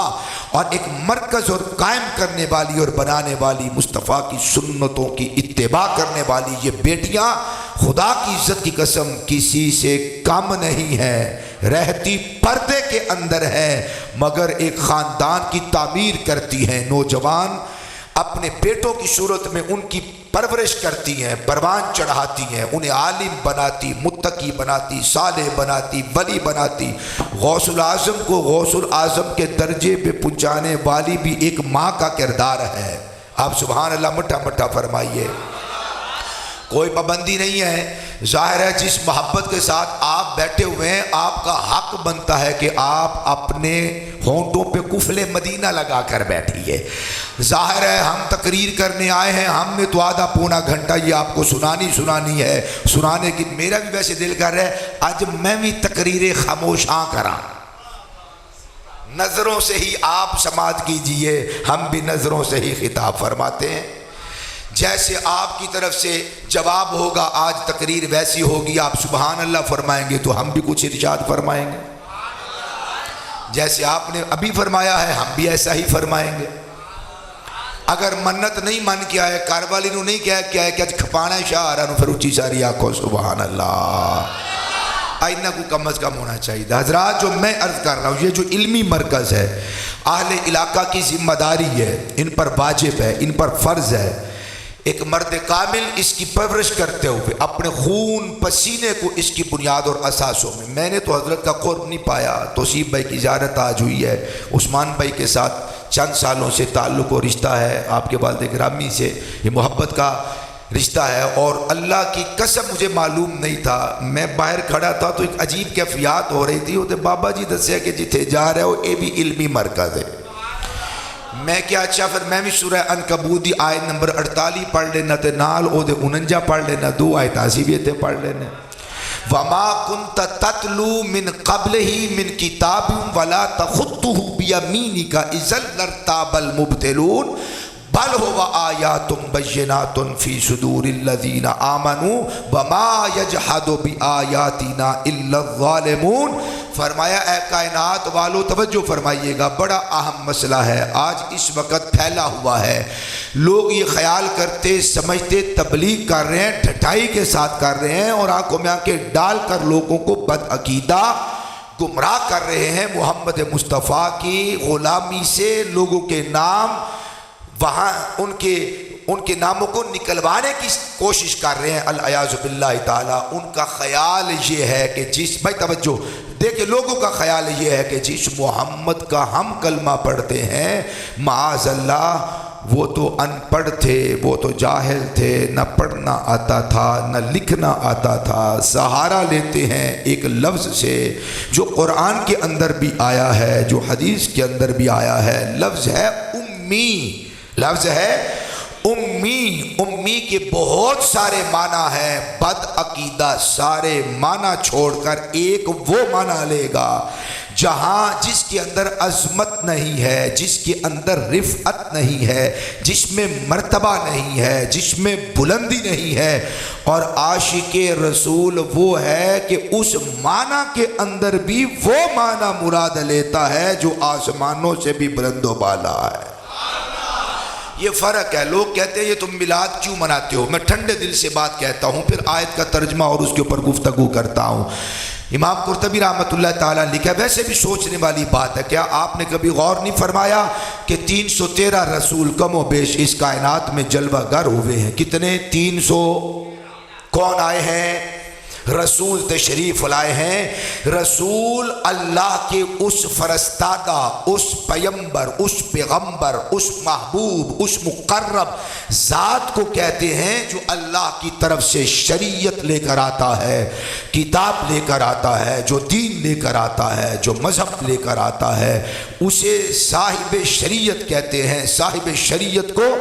اور ایک مرکز اور قائم کرنے والی اور بنانے والی، مصطفیٰ کی سنتوں کی اتباع کرنے والی یہ بیٹیاں خدا کی عزت کی قسم کسی سے کم نہیں ہیں، رہتی پردے کے اندر ہیں مگر ایک خاندان کی تعمیر کرتی ہیں۔ نوجوان اپنے بیٹوں کی صورت میں ان کی پرورش کرتی ہیں، پروان چڑھاتی ہیں، انہیں عالم بناتی، متقی بناتی، صالح بناتی، ولی بناتی۔ غوث العظم کو غوث العظم کے درجے پہ پہنچانے والی بھی ایک ماں کا کردار ہے۔ آپ سبحان اللہ مٹھا مٹھا فرمائیے۔ کوئی پابندی نہیں ہے، ظاہر ہے جس محبت کے ساتھ آپ بیٹھے ہوئے ہیں آپ کا حق بنتا ہے کہ آپ اپنے ہونٹوں پہ قفل مدینہ لگا کر بیٹھیے۔ ظاہر ہے ہم تقریر کرنے آئے ہیں، ہم نے تو آدھا پونا گھنٹہ یہ آپ کو سنانی ہے، سنانے کی میرا بھی ویسے دل کر رہا ہے آج میں بھی تقریر خاموشاں کراں، نظروں سے ہی آپ سماعت کیجئے، ہم بھی نظروں سے ہی خطاب فرماتے ہیں۔ جیسے آپ کی طرف سے جواب ہوگا آج تقریر ویسی ہوگی، آپ سبحان اللہ فرمائیں گے تو ہم بھی کچھ ارشاد فرمائیں گے، جیسے آپ نے ابھی فرمایا ہے ہم بھی ایسا ہی فرمائیں گے۔ اگر منت نہیں من کیا ہے، کاروالی نو نہیں کیا ہے کہ آج کھپانا ہے شاہ آرہا نو پھر اچھی ساری آنکھوں سبحان اللہ، آئینہ کو کم از کم ہونا چاہیے۔ حضرات جو میں عرض کر رہا ہوں یہ جو علمی مرکز ہے اہل علاقہ کی ذمہ داری ہے، ان پر واجب ہے، ان پر فرض ہے، ایک مرد کامل اس کی پرورش کرتے ہوئے اپنے خون پسینے کو اس کی بنیاد اور اساسوں میں نے تو حضرت کا قرب نہیں پایا، توصیف بھائی کی زیارت آج ہوئی ہے، عثمان بھائی کے ساتھ چند سالوں سے تعلق و رشتہ ہے، آپ کے والد گرامی سے یہ محبت کا رشتہ ہے. اور اللہ کی قسم مجھے معلوم نہیں تھا, میں باہر کھڑا تھا تو ایک عجیب کیفیات ہو رہی تھی. وہ بابا جی دسیا کہ جتھے جا رہے ہو یہ بھی علمی مرکز ہے. میں کیا اچھا پھر میں بھی سورہ عنکبوت دی آیت نمبر 48 پڑھ لینا تے نال او دے 49 پڑھ لینا, 2 آیت اسی بھی تے پڑھ لینا. وما كنت تتلو من قبله من کتاب ولا تخطه بيمينك اذا لارتاب المبطلون بل هو آیات بینات فی صدور الذین آمنوا وما یجحد بآیاتنا الا الظالمون. فرمایا اے کائنات والو توجہ فرمائیے گا, بڑا اہم مسئلہ ہے آج اس وقت پھیلا ہوا ہے. لوگ یہ خیال کرتے سمجھتے تبلیغ کر رہے ہیں, ڈھٹائی کے ساتھ کر رہے ہیں اور آنکھوں میں آنکھیں ڈال کر لوگوں کو بد عقیدہ گمراہ کر رہے ہیں. محمد مصطفیٰ کی غلامی سے لوگوں کے نام وہاں ان کے ناموں کو نکلوانے کی کوشش کر رہے ہیں. العیاذ باللہ تعالی. ان کا خیال یہ ہے کہ جس بھائی توجہ دیکھیں, لوگوں کا خیال یہ ہے کہ جس محمد کا ہم کلمہ پڑھتے ہیں معاذ اللہ وہ تو ان پڑھ تھے, وہ تو جاہل تھے, نہ پڑھنا آتا تھا نہ لکھنا آتا تھا. سہارا لیتے ہیں ایک لفظ سے جو قرآن کے اندر بھی آیا ہے, جو حدیث کے اندر بھی آیا ہے. لفظ ہے امی, لفظ ہے امی. امی کے بہت سارے معنی ہیں. بد عقیدہ سارے معنی چھوڑ کر ایک وہ معنی لے گا جہاں جس کے اندر عظمت نہیں ہے, جس کے اندر رفعت نہیں ہے, جس میں مرتبہ نہیں ہے, جس میں بلندی نہیں ہے. اور عاشق رسول وہ ہے کہ اس معنی کے اندر بھی وہ معنی مراد لیتا ہے جو آسمانوں سے بھی بلند و بالا ہے. یہ فرق ہے. لوگ کہتے ہیں یہ تم میلاد کیوں مناتے ہو. میں ٹھنڈے دل سے بات کہتا ہوں, پھر آیت کا ترجمہ اور اس کے اوپر گفتگو کرتا ہوں. امام قرطبی رحمۃ اللہ تعالیٰ نے لکھا, ویسے بھی سوچنے والی بات ہے, کیا آپ نے کبھی غور نہیں فرمایا کہ 313 رسول کم و بیش اس کائنات میں جلوہ گر ہوئے ہیں. کتنے؟ 300. کون آئے ہیں؟ رسول تشریف لائے ہیں. رسول اللہ کے اس فرستادہ, اس پیمبر, اس پیغمبر, اس محبوب, اس مقرب ذات کو کہتے ہیں جو اللہ کی طرف سے شریعت لے کر آتا ہے, کتاب لے کر آتا ہے, جو دین لے کر آتا ہے, جو مذہب لے کر آتا ہے, اسے صاحب شریعت کہتے ہیں. صاحب شریعت کو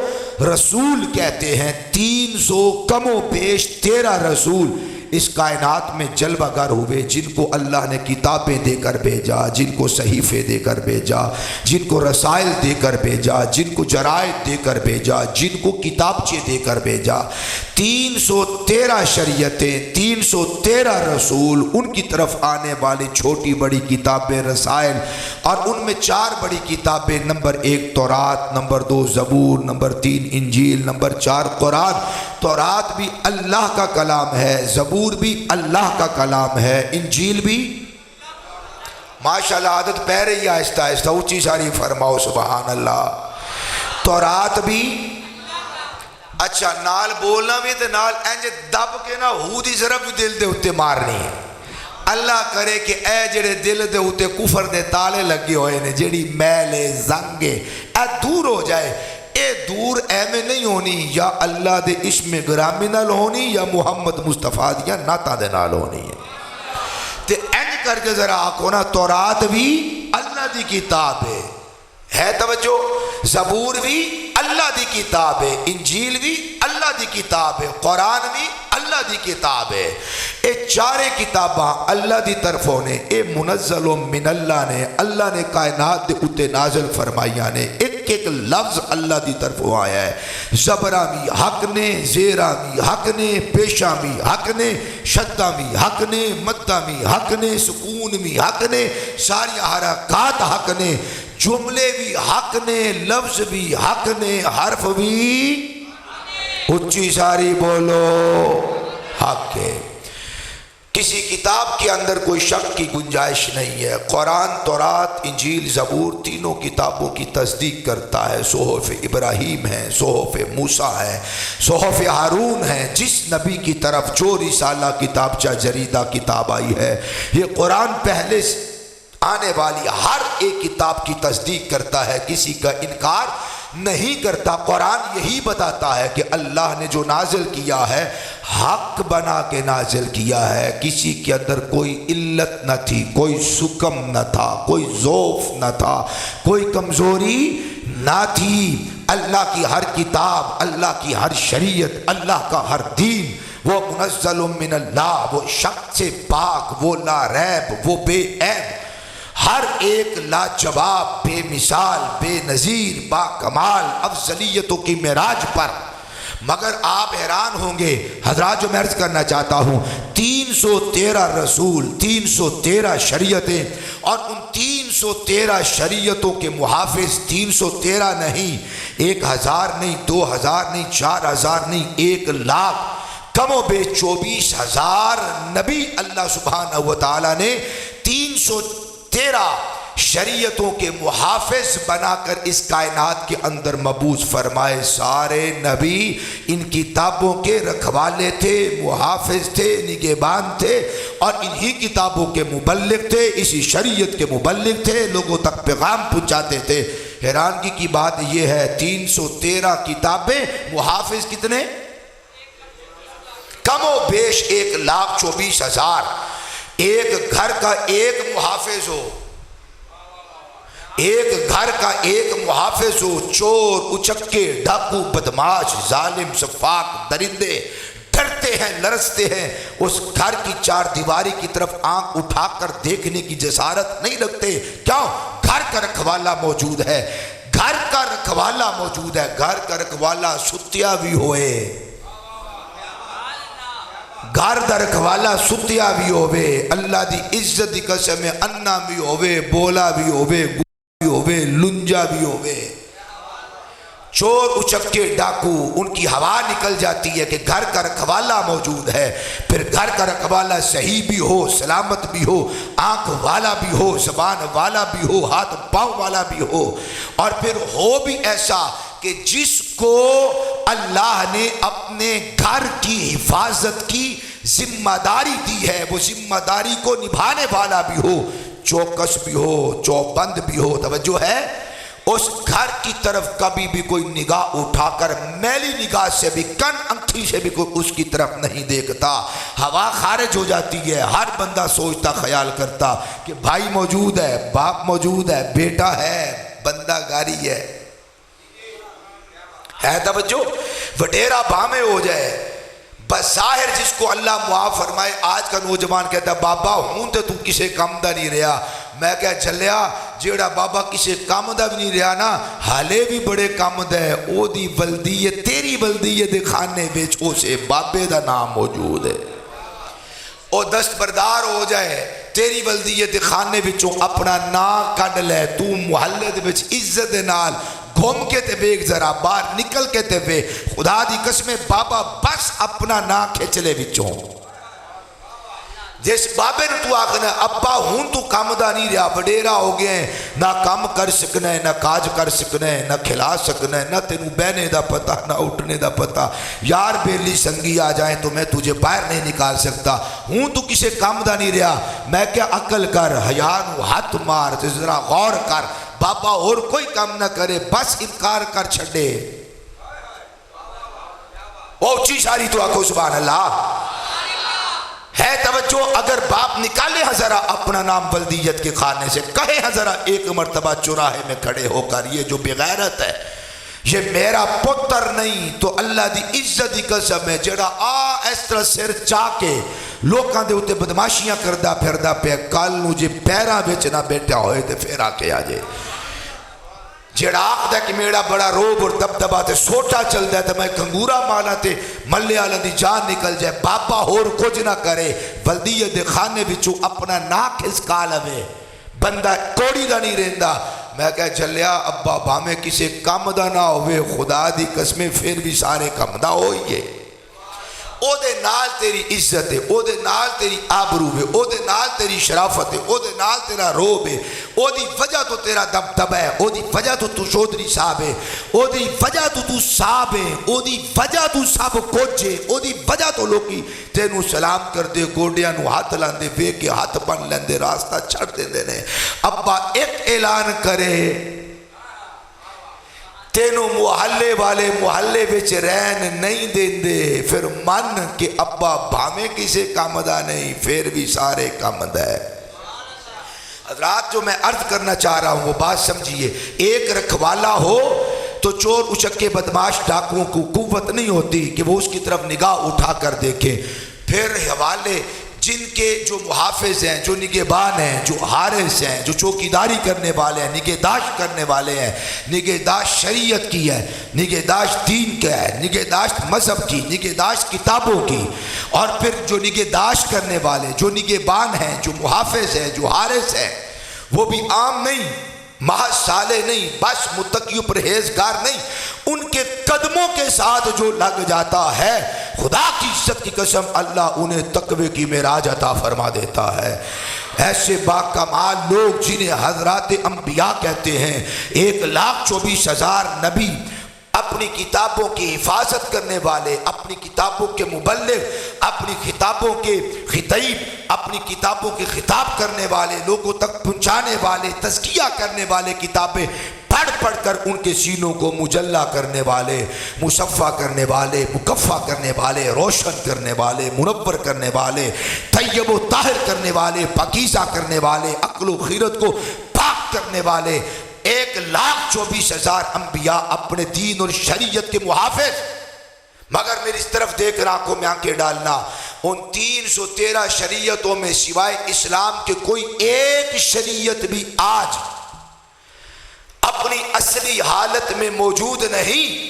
رسول کہتے ہیں. 300 کم و بیش 13 رسول اس کائنات میں جلوہ گر ہوئے, جن کو اللہ نے کتابیں دے کر بھیجا, جن کو صحیفے دے کر بھیجا, جن کو رسائل دے کر بھیجا, جن کو جرائد دے کر بھیجا, جن کو کتابچے دے کر بھیجا. 313 شریعتیں, 313 رسول, ان کی طرف آنے والی چھوٹی بڑی کتابیں, رسائل, اور ان میں 4 بڑی کتابیں. نمبر 1 تورات, نمبر 2 زبور, نمبر 3 انجیل, نمبر 4 قرآن. تورات بھی اللہ کا کلام ہے, زبور بھی اللہ کا کلام ہے, انجیل بھی ماشاءاللہ عادت پہ رہی ہے آہستہ آہستہ, اونچی ساری فرماؤ سبحان اللہ. تورات بھی اچھا نال بولنا بھی تے نال انج دب کے نا ہو دی ضرب بھی دل دے اتے مارنی ہے. اللہ کرے کہ اے جڑے دل دے اتے کفر دے تالے لگے ہوئے نے, جڑی میلے زنگے اے دور ہو جائے. اے دور اے میں نہیں ہونی, یا اللہ دے اسم گرامی نال ہونی یا محمد مصطفیٰ دیا ناتا دے نال ہونی ہے. تے انج کر کے ذرا آکھو نا, تورات بھی اللہ دی کتاب ہے توجہ, زبور بھی اللہ دی کتاب ہے, انجیل بھی اللہ دی کتاب ہے, قرآن بھی اللہ دی کتاب ہے. اے 4 کتاباں اللہ دی طرفوں نے, اے منزل من اللہ نے, اللہ نے کائنات دے اتے نازل فرمائیاں نے. ایک ایک لفظ اللہ دی طرفوں آیا ہے. زبرہ بھی حق نے, زیرہ بھی حق نے, پیشہ بھی حق نے, شدہ بھی حق نے, مدہ بھی حق نے, سکون بھی حق نے, ساری حرکات حق نے, جملے بھی حق نے, لفظ بھی حق نے, حرف بھی اچھی ساری بولو حق ہے. کسی کتاب کے اندر کوئی شک کی گنجائش نہیں ہے. قرآن, تورات, انجیل, زبور تینوں کتابوں کی تصدیق کرتا ہے. صحف ابراہیم ہے, صحف موسیٰ ہے, صحف ہارون ہے. جس نبی کی طرف جو رسالہ کتابچہ جریدہ کتاب آئی ہے, یہ قرآن پہلے آنے والی ہر ایک کتاب کی تصدیق کرتا ہے, کسی کا انکار نہیں کرتا۔ قرآن یہی بتاتا ہے کہ اللہ نے جو نازل کیا ہے حق بنا کے نازل کیا ہے، کسی کے اندر کوئی علت نہ تھی، کوئی سکم نہ تھا، کوئی ضعف نہ تھا، کوئی کمزوری نہ تھی۔ اللہ کی ہر کتاب، اللہ کی ہر شریعت، اللہ کا ہر دین وہ منزل من اللہ، وہ شک سے پاک، وہ لا ریب، وہ بے عیب، ہر ایک لاجواب، بے مثال، بے نظیر، با کمال افضلیتوں کی معراج پر۔ مگر آپ حیران ہوں گے حضرات، جو میں عرض کرنا چاہتا ہوں، 313 رسول، 313 شریعتیں، اور ان 313 شریعتوں کے محافظ 313 نہیں، 1000 نہیں، 2000 نہیں، 4000 نہیں، 1,00,000، کم و بیش 24,000 نبی اللہ سبحانہ وتعالی نے 313 شریعتوں کے محافظ بنا کر اس کائنات کے اندر مبعوث فرمائے۔ سارے نبی ان کتابوں کے رکھوالے تھے، محافظ تھے، نگہبان تھے، اور انہی کتابوں کے مبلغ تھے، اسی شریعت کے مبلغ تھے، لوگوں تک پیغام پہنچاتے تھے۔ حیرانگی کی بات یہ ہے 313 کتابیں، محافظ کتنے؟ کم و بیش 1,24,000۔ ایک گھر کا ایک محافظ ہو، ایک گھر کا ایک محافظ ہو، چور، اچکے، ڈاکو، بدماش، ظالم، سفاک، درندے ڈرتے ہیں، لرزتے ہیں، اس گھر کی چار دیواری کی طرف آنکھ اٹھا کر دیکھنے کی جسارت نہیں رکھتے۔ کیوں؟ گھر کا رکھوالا موجود ہے، گھر کا رکھوالا موجود ہے۔ گھر کا رکھوالا ستیا بھی ہوئے، گھر دا رکھوالا ستیا بھی ہوئے، اللہ دی عزت دی قسم انا بھی ہوئے، بولا بھی ہوئے، بھی ہوئے، لنجا بھی ہوئے، چور، اچکے، ڈاکو، ان کی ہوا نکل جاتی ہے کہ گھر کا رکھوالا موجود ہے۔ پھر گھر کا رکھوالا صحیح بھی ہو، سلامت بھی ہو، آنکھ والا بھی ہو، زبان والا بھی ہو، ہاتھ پاؤں والا بھی ہو، اور پھر ہو بھی ایسا کہ جس کو اللہ نے اپنے گھر کی حفاظت کی ذمہ داری دی ہے، وہ ذمہ داری کو نبھانے والا بھی ہو، چوکس بھی ہو، چوبند بھی ہو۔ توجہ ہے؟ اس گھر کی طرف کبھی بھی کوئی نگاہ اٹھا کر میلی نگاہ سے بھی، کن انکھی سے بھی کوئی اس کی طرف نہیں دیکھتا۔ ہوا خارج ہو جاتی ہے، ہر بندہ سوچتا، خیال کرتا کہ بھائی موجود ہے، باپ موجود ہے، بیٹا ہے، بندہ گاری ہے توجہ۔ وڈیرا بامے ہو جائے، بظاہر جس کو اللہ معاف فرمائے، آج کا نوجوان کہتا ہے بابا ہوں تو کسے کم دا نہیں رہا۔ میں کہا چلیا جیڑا بابا کسے کم دا بھی نہیں رہا نا، حالے بھی بڑے کم دا ہے، او دی ولدیے، تیری ولدیے دے خانے بیچ او سے بابے دا نام موجود ہے۔ او دستبردار ہو جائے، تیری ولدیے دے خانے بچوں اپنا نام کڈ لے، تو محلے دے بچ عزت دے نال گھوم کے تے بیگ ذرا باہر نکل کے تے بے، خدا دی قسم بابا بس اپنا نا کھچ لے بچوں۔ جس بابے نے تو آخنا ابا ہوں تو کام دا نہیں رہا، وڈیرا ہو گئے ہیں، نہ کام کر سکنا ہے، نہ کاج کر سکنا ہے، نہ کھلا سکنا ہے، نہ تینوں بہنے دا پتہ، نہ اٹھنے دا پتہ۔ یار بیلی سنگی آ جائیں تو میں تجھے باہر نہیں نکال سکتا، ہوں تو کسے کام دا نہیں رہا۔ میں کیا عقل کر، حیانو ہاتھ مار، ذرا غور کر، بابا اور کوئی کام نہ کرے، بس انکار کر چھڑے۔ وہ اچھی ساری تو آکھو سبحان اللہ ہے۔ توجہ، اگر باپ نکالے ہیں ذرا اپنا نام ولدیت کے خانے سے، کہے ہیں ذرا ایک مرتبہ چوراہے میں کھڑے ہو کر یہ جو بغیرت ہے، یہ میرا پتر نہیں، تو اللہ دی عزت دی قسم ہے جڑا اس طرح سر چاہ کے لوکاں دے ہوتے بدماشیاں کردہ پھردہ پہ، کل نو جے پیرا بیچنا بیٹھا ہوئے تے پھر آ کے آ جائے۔ جڑا آخ دا کہ میرا بڑا روب اور دبدبا تے سوٹا چل دے تے میں کنگورا مانا تے ملے آلہ دی جان نکل جائے، بابا اور کچھ نہ کرے، ولدیت دے خانے بچو اپنا ناک اسکا لوے، بندہ کوڑی دا نہیں رہندا۔ میں کہا چلیا ابا بامے کسے کم دا نہ ہوئے، خدا دی قسمیں پھر بھی سارے کم دا ہوئیے۔ او دے نال تیری عزت ہے، او دے نال تیری آبرو ہے، او دے نال تیری شرافت ہے، او دے نال تیرا روب ہے، او دی وجہ تو تیرا دبدبہ ہے، او دی وجہ تو چودھری صاحب ہے، او دی وجہ تو صاحب ہے، او دی وجہ تو سب کچھ ہے، او دی وجہ تو لوگی تینوں سلام کر دے، گوڑیاں نو ہاتھ لاندے، بے کے ہاتھ بن لیندے، راستہ چھڑ دے دینے۔ ابا ایک اعلان کرے تینوں محلے والے محلے وچ رہن نہیں دیندے، پھر من کہ ابا بھامے کسے کام دا نہیں، پھر بھی سارے کام دا ہے۔ حضرات جو میں عرض کرنا چاہ رہا ہوں وہ بات سمجھیے، ایک رکھوالا ہو تو چور اچکے بدماش ڈاکوؤں کو قوت نہیں ہوتی کہ وہ اس کی طرف نگاہ اٹھا کر دیکھیں۔ پھر حوالے جن کے جو محافظ ہیں، جو نگہبان ہیں، جو حارس ہیں، جو چوکیداری کرنے والے ہیں، نگہداشت کرنے والے ہیں، نگہداشت شریعت کی ہے، نگہداشت دین کا ہے، نگہداشت مذہب کی، نگہداشت کتابوں کی، اور پھر جو نگہداشت کرنے والے، جو نگہبان ہیں، جو محافظ ہیں، جو حارس ہیں، وہ بھی عام نہیں، محض صالح نہیں، بس متقی و پرہیزگار نہیں، ان کے قدموں کے ساتھ جو لگ جاتا ہے، خدا کی عزت کی قسم اللہ انہیں تقوی کی معراج عطا فرما دیتا ہے۔ ایسے باکمال لوگ جنہیں حضرات انبیاء کہتے ہیں، 1,24,000 نبی، اپنی کتابوں کی حفاظت کرنے والے، اپنی کتابوں کے مبلغ، اپنی کتابوں کے خطیب، اپنی کتابوں کے خطاب کرنے والے، لوگوں تک پہنچانے والے، تزکیہ کرنے والے، کتابیں پڑھ پڑھ کر ان کے سینوں کو مجلہ کرنے والے، مصفہ کرنے والے، مکفہ کرنے والے، روشن کرنے والے، منور کرنے والے، طیب و طاہر کرنے والے، پاکیزہ کرنے والے، عقل و خیرت کو پاک کرنے والے، 1,24,000 انبیاء اپنے دین اور شریعت کے محافظ۔ مگر میری اس طرف دیکھ رہا آنکھوں میں آنکھیں ڈالنا، ان 313 شریعتوں میں سوائے اسلام کے کوئی ایک شریعت بھی آج اپنی اصلی حالت میں موجود نہیں۔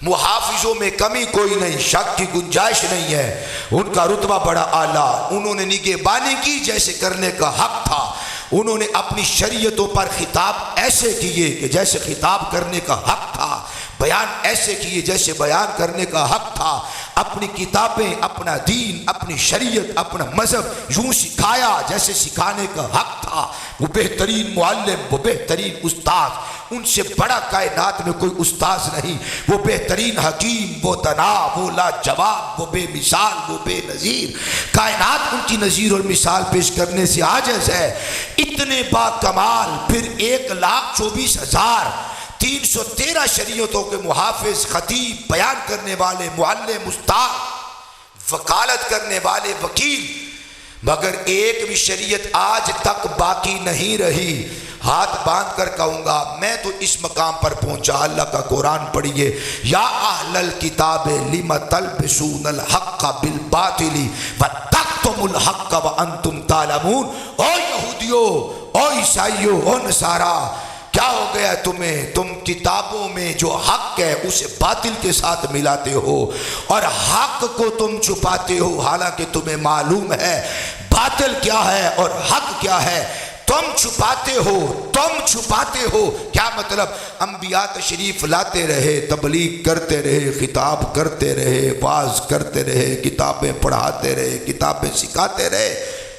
محافظوں میں کمی کوئی نہیں، شک کی گنجائش نہیں ہے، ان کا رتبہ بڑا اعلیٰ، انہوں نے نگہبانی کی جیسے کرنے کا حق تھا، انہوں نے اپنی شریعتوں پر خطاب ایسے کیے کہ جیسے خطاب کرنے کا حق تھا، بیان ایسے کیے جیسے بیان کرنے کا حق تھا، اپنی کتابیں، اپنا دین، اپنی شریعت، اپنا مذہب یوں سکھایا جیسے سکھانے کا حق تھا۔ وہ بہترین معلم، وہ بہترین استاد، ان سے بڑا کائنات میں کوئی استاذ نہیں، وہ بہترین حکیم، وہ دانا، وہ لاجواب، وہ بے مثال، وہ بے نظیر، کائنات ان کی نظیر اور مثال پیش کرنے سے عاجز ہے۔ اتنے با کمال، پھر 1,24,000 313 شریعتوں کے محافظ، خطیب، بیان کرنے والے، معلم، استاد، وکالت کرنے والے، وکیل، مگر ایک بھی شریعت آج تک باقی نہیں رہی۔ ہاتھ باندھ کر کہوں گا میں تو اس مقام پر پہنچا، اللہ کا قرآن پڑھیے، یا اہل الکتاب لم تلبسون الحق بالباطل وتکتموا الحق وانتم تعلمون۔ او یہودیو، او عیسائیو، او نصارا، کیا ہو گیا تمہیں؟ تم کتابوں میں جو حق ہے اسے باطل کے ساتھ ملاتے ہو اور حق کو تم چھپاتے ہو، حالانکہ تمہیں معلوم ہے باطل کیا ہے اور حق کیا ہے، تم چھپاتے ہو۔ کیا مطلب؟ انبیاء تشریف لاتے رہے، تبلیغ کرتے رہے، خطاب کرتے رہے، واعظ کرتے رہے، کتابیں پڑھاتے رہے، کتابیں سکھاتے رہے،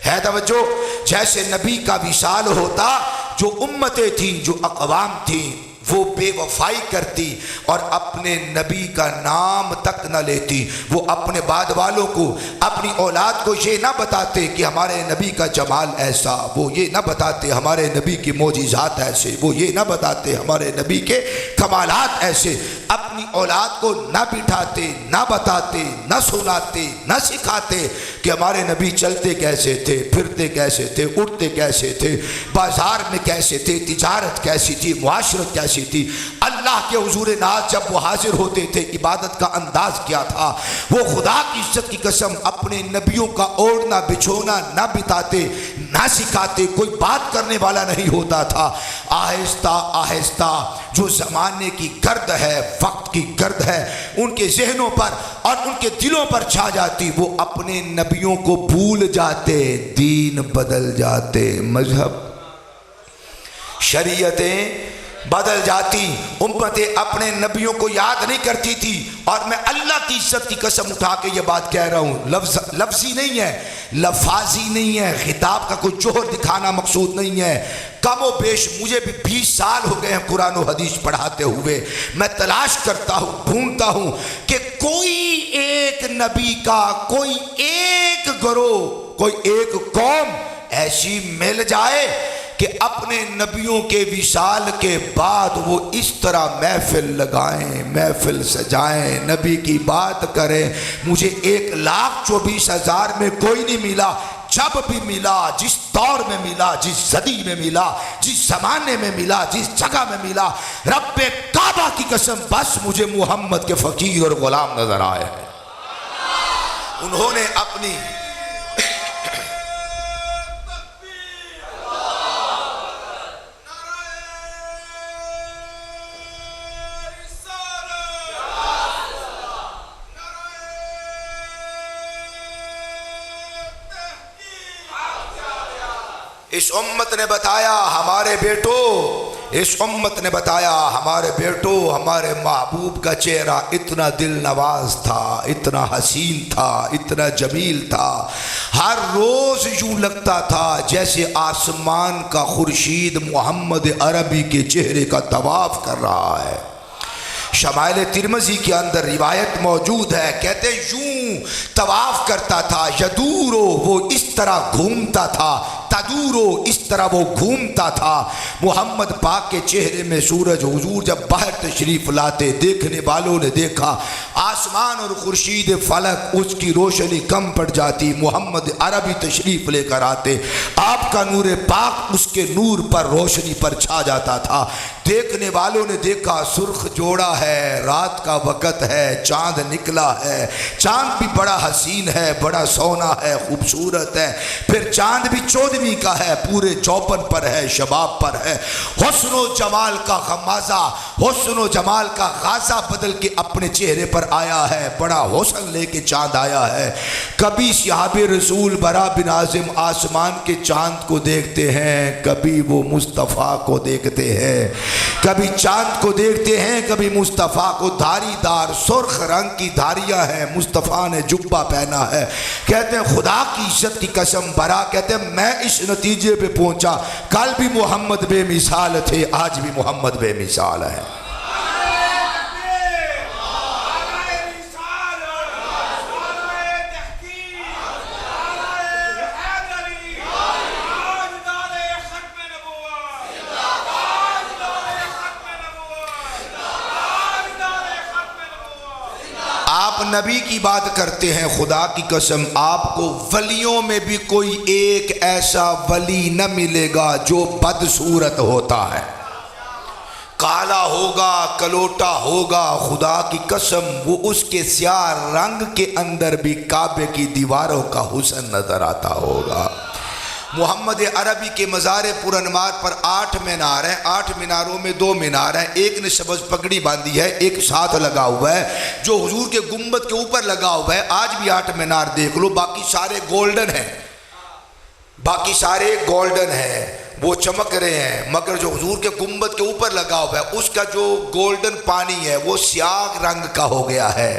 ہے توجہ؟ جیسے نبی کا وصال ہوتا، جو امتیں تھیں، جو اقوام تھیں، وہ بے وفائی کرتی اور اپنے نبی کا نام تک نہ لیتی، وہ اپنے بعد والوں کو، اپنی اولاد کو یہ نہ بتاتے کہ ہمارے نبی کا جمال ایسا، وہ یہ نہ بتاتے ہمارے نبی کے معجزات ایسے، وہ یہ نہ بتاتے ہمارے نبی کے کمالات ایسے، اپنی اولاد کو نہ بٹھاتے، نہ بتاتے، نہ سناتے، نہ سکھاتے کہ ہمارے نبی چلتے کیسے تھے، پھرتے کیسے تھے، اٹھتے کیسے تھے، بازار میں کیسے تھے، تجارت کیسی تھی، معاشرت کیسی تھی، اللہ کے حضور ناز جب وہ حاضر ہوتے تھے عبادت کا انداز کیا تھا، وہ خدا کی عزت کی قسم اپنے نبیوں کا اوڑھنا بچھونا نہ بتاتے، نہ سکھاتے، کوئی بات کرنے والا نہیں ہوتا تھا۔ آہستہ آہستہ جو زمانے کی گرد ہے، وقت کی گرد ہے، ان کے ذہنوں پر اور ان کے دلوں پر چھا جاتی، وہ اپنے نبیوں کو بھول جاتے، دین بدل جاتے، مذہب، شریعتیں بدل جاتی، امتیں اپنے نبیوں کو یاد نہیں کرتی تھی۔ اور میں اللہ کی عزت کی قسم اٹھا کے یہ بات کہہ رہا ہوں، لفظی نہیں ہے، لفاظی نہیں ہے، خطاب کا کوئی جوہر دکھانا مقصود نہیں ہے۔ کم و بیش مجھے بھی 20 سال ہو گئے ہیں قرآن و حدیث پڑھاتے ہوئے، میں تلاش کرتا ہوں، ڈھونڈتا ہوں کہ کوئی ایک نبی کا، کوئی ایک گروہ، کوئی ایک قوم ایسی مل جائے کہ اپنے نبیوں کے وصال کے بعد وہ اس طرح محفل لگائیں، محفل سجائیں، نبی کی بات کریں. مجھے 1,24,000 میں کوئی نہیں ملا. جب بھی ملا، جس دور میں ملا، جس صدی میں ملا، جس زمانے میں ملا، جس جگہ میں ملا، رب کعبہ کی قسم بس مجھے محمد کے فقیر اور غلام نظر آئے. انہوں نے اپنی اس امت نے بتایا ہمارے بیٹو، اس امت نے بتایا ہمارے بیٹو، ہمارے محبوب کا چہرہ اتنا دل نواز تھا، اتنا حسین تھا، اتنا جمیل تھا. ہر روز یوں لگتا تھا جیسے آسمان کا خورشید محمد عربی کے چہرے کا طواف کر رہا ہے. شمائل ترمذی کے اندر روایت موجود ہے، کہتے یوں طواف کرتا تھا. یدورو، وہ اس طرح گھومتا تھا. تدورو، اس طرح وہ گھومتا تھا. محمد پاک کے چہرے میں سورج، حضور جب باہر تشریف لاتے دیکھنے والوں نے دیکھا آسمان اور خورشید فلک اس کی روشنی کم پڑ جاتی. محمد عربی تشریف لے کر آتے، آپ کا نور پاک اس کے نور پر روشنی پر چھا جاتا تھا. دیکھنے والوں نے دیکھا سرخ جوڑا ہے، رات کا وقت ہے، چاند نکلا ہے. چاند بھی بڑا حسین ہے، بڑا سونا ہے، خوبصورت ہے. پھر چاند بھی 14ویں کا ہے، پورے 54 پر ہے، شباب پر ہے. حسن و جمال کا غمازہ، حسن و جمال کا غازہ بدل کے اپنے چہرے پر آیا ہے. بڑا حسن لے کے چاند آیا ہے. کبھی صحاب رسول برا بن عازم آسمان کے چاند کو دیکھتے ہیں، کبھی وہ مصطفیٰ کو دیکھتے ہیں. کبھی چاند کو دیکھتے ہیں، کبھی مصطفیٰ کو. دھاری دار سرخ رنگ کی دھاریاں ہیں، مصطفیٰ نے جبہ پہنا ہے. کہتے ہیں خدا کی عزت کی قسم برا، کہتے ہیں میں اس نتیجے پہ پہنچا کل بھی محمد بے مثال تھے، آج بھی محمد بے مثال ہے. آپ نبی کی بات کرتے ہیں، خدا کی قسم آپ کو ولیوں میں بھی کوئی ایک ایسا ولی نہ ملے گا جو بدصورت ہوتا ہے. کالا ہوگا، کلوٹا ہوگا، خدا کی قسم وہ اس کے سیاہ رنگ کے اندر بھی کعبے کی دیواروں کا حسن نظر آتا ہوگا. محمد عربی کے مزار پر انوار پر 8 مینار ہیں. 8 میناروں میں 2 مینار ہیں. ایک نے سبز پگڑی باندھی ہے، ایک ساتھ لگا ہوا ہے جو حضور کے گنبد کے اوپر لگا ہوا ہے. آج بھی 8 مینار دیکھ لو، باقی سارے گولڈن ہیں، باقی سارے گولڈن ہیں، وہ چمک رہے ہیں. مگر جو حضور کے گنبد کے اوپر لگا ہوا ہے اس کا جو گولڈن پانی ہے وہ سیاہ رنگ کا ہو گیا ہے،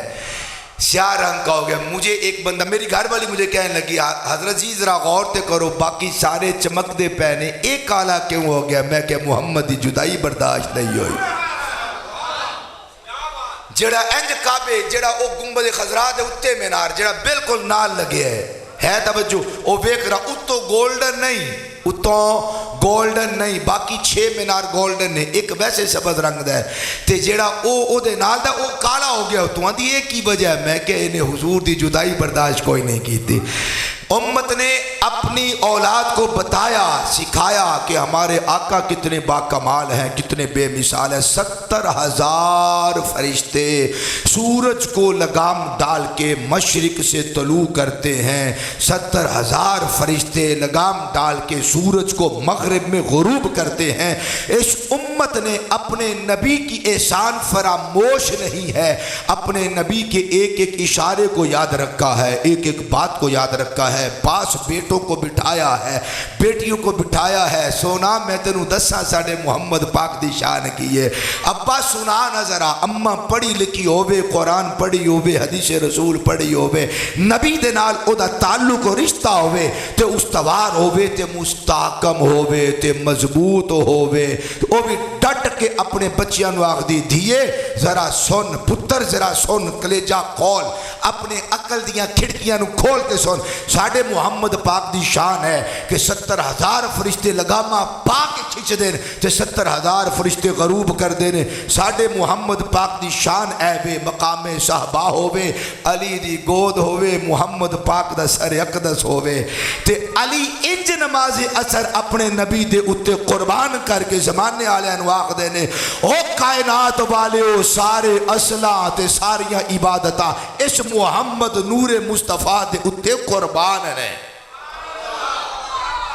سیاہ رنگ کا ہو گیا. مجھے ایک بندہ، میری گھر والی مجھے کہنے لگی حضرت جی ذرا غور تے کرو باقی سارے چمکتے پہنے ایک کالا کیوں ہو گیا؟ میں کہ محمد کی جدائی برداشت نہیں ہوئی. جڑا انج کعبے، جڑا او گنبد خضرا دے اتے مینار جڑا بالکل نال لگے ہے توجہ او ویکھ رہا، اتوں گولڈن نہیں، اتوں گولڈن نہیں، باقی 6 مینار گولڈن نے، ایک ویسے سبز رنگ دا ہے تے جیڑا او دے نال دا او کالا ہو گیا. تو آندھی ایک کی وجہ ہے؟ میں کہ انہیں حضور دی جدائی برداشت کوئی نہیں کی تھی. امت نے اپنی اولاد کو بتایا، سکھایا کہ ہمارے آقا کتنے باکمال ہیں، کتنے بے مثال ہیں. 70,000 فرشتے سورج کو لگام ڈال کے مشرق سے طلوع کرتے ہیں. 70,000 فرشتے لگام ڈال کے سورج کو مغرب میں غروب کرتے ہیں. اس امت نے اپنے نبی کی احسان فراموش نہیں ہے، اپنے نبی کے ایک ایک اشارے کو یاد رکھا ہے، ایک ایک بات کو یاد رکھا ہے. پاس بیٹوں کو بٹھایا ہے، بیٹیوں کو بٹھایا ہے. سونا میں تینوں دساں ساڑھے محمد پاک دی شان کی ہے. ابا سنا نہ ذرا، اماں پڑھی لکھی ہووے، قرآن پڑھی ہووے، حدیث رسول پڑھی ہووے، نبی دے نال او دا تعلق و رشتہ ہووے تے استوار ہووے تے مستحکم ہووے تے مضبوط ہووے. او بھی ڈٹ کے اپنے بچیاں نو آخ دی دھیے ذرا سن، پتر ذرا سن، کلیجہ قول اپنے عقل دیاں کھڑکیاں نو کھول کے سن. ساڈے محمد پاک دی شان ہے کہ 70,000 فرشتے لگاما پا کے کھچ دین تے 70,000 فرشتے غروب کر دینے. ساڈے محمد پاک دی شان اے وے مقام صحابہ ہووے, علی دی گود ہووے, محمد پاک دا سر اقدس ہووے تے علی انج نماز اثر اپنے نبی دے اتے قربان کر کے زمانے والے نو آکھ دینے او کائنات والیو سارے اصلاح تے ساریاں عبادتاں اس محمد نور مصطفیٰ دے اتے قربان نے.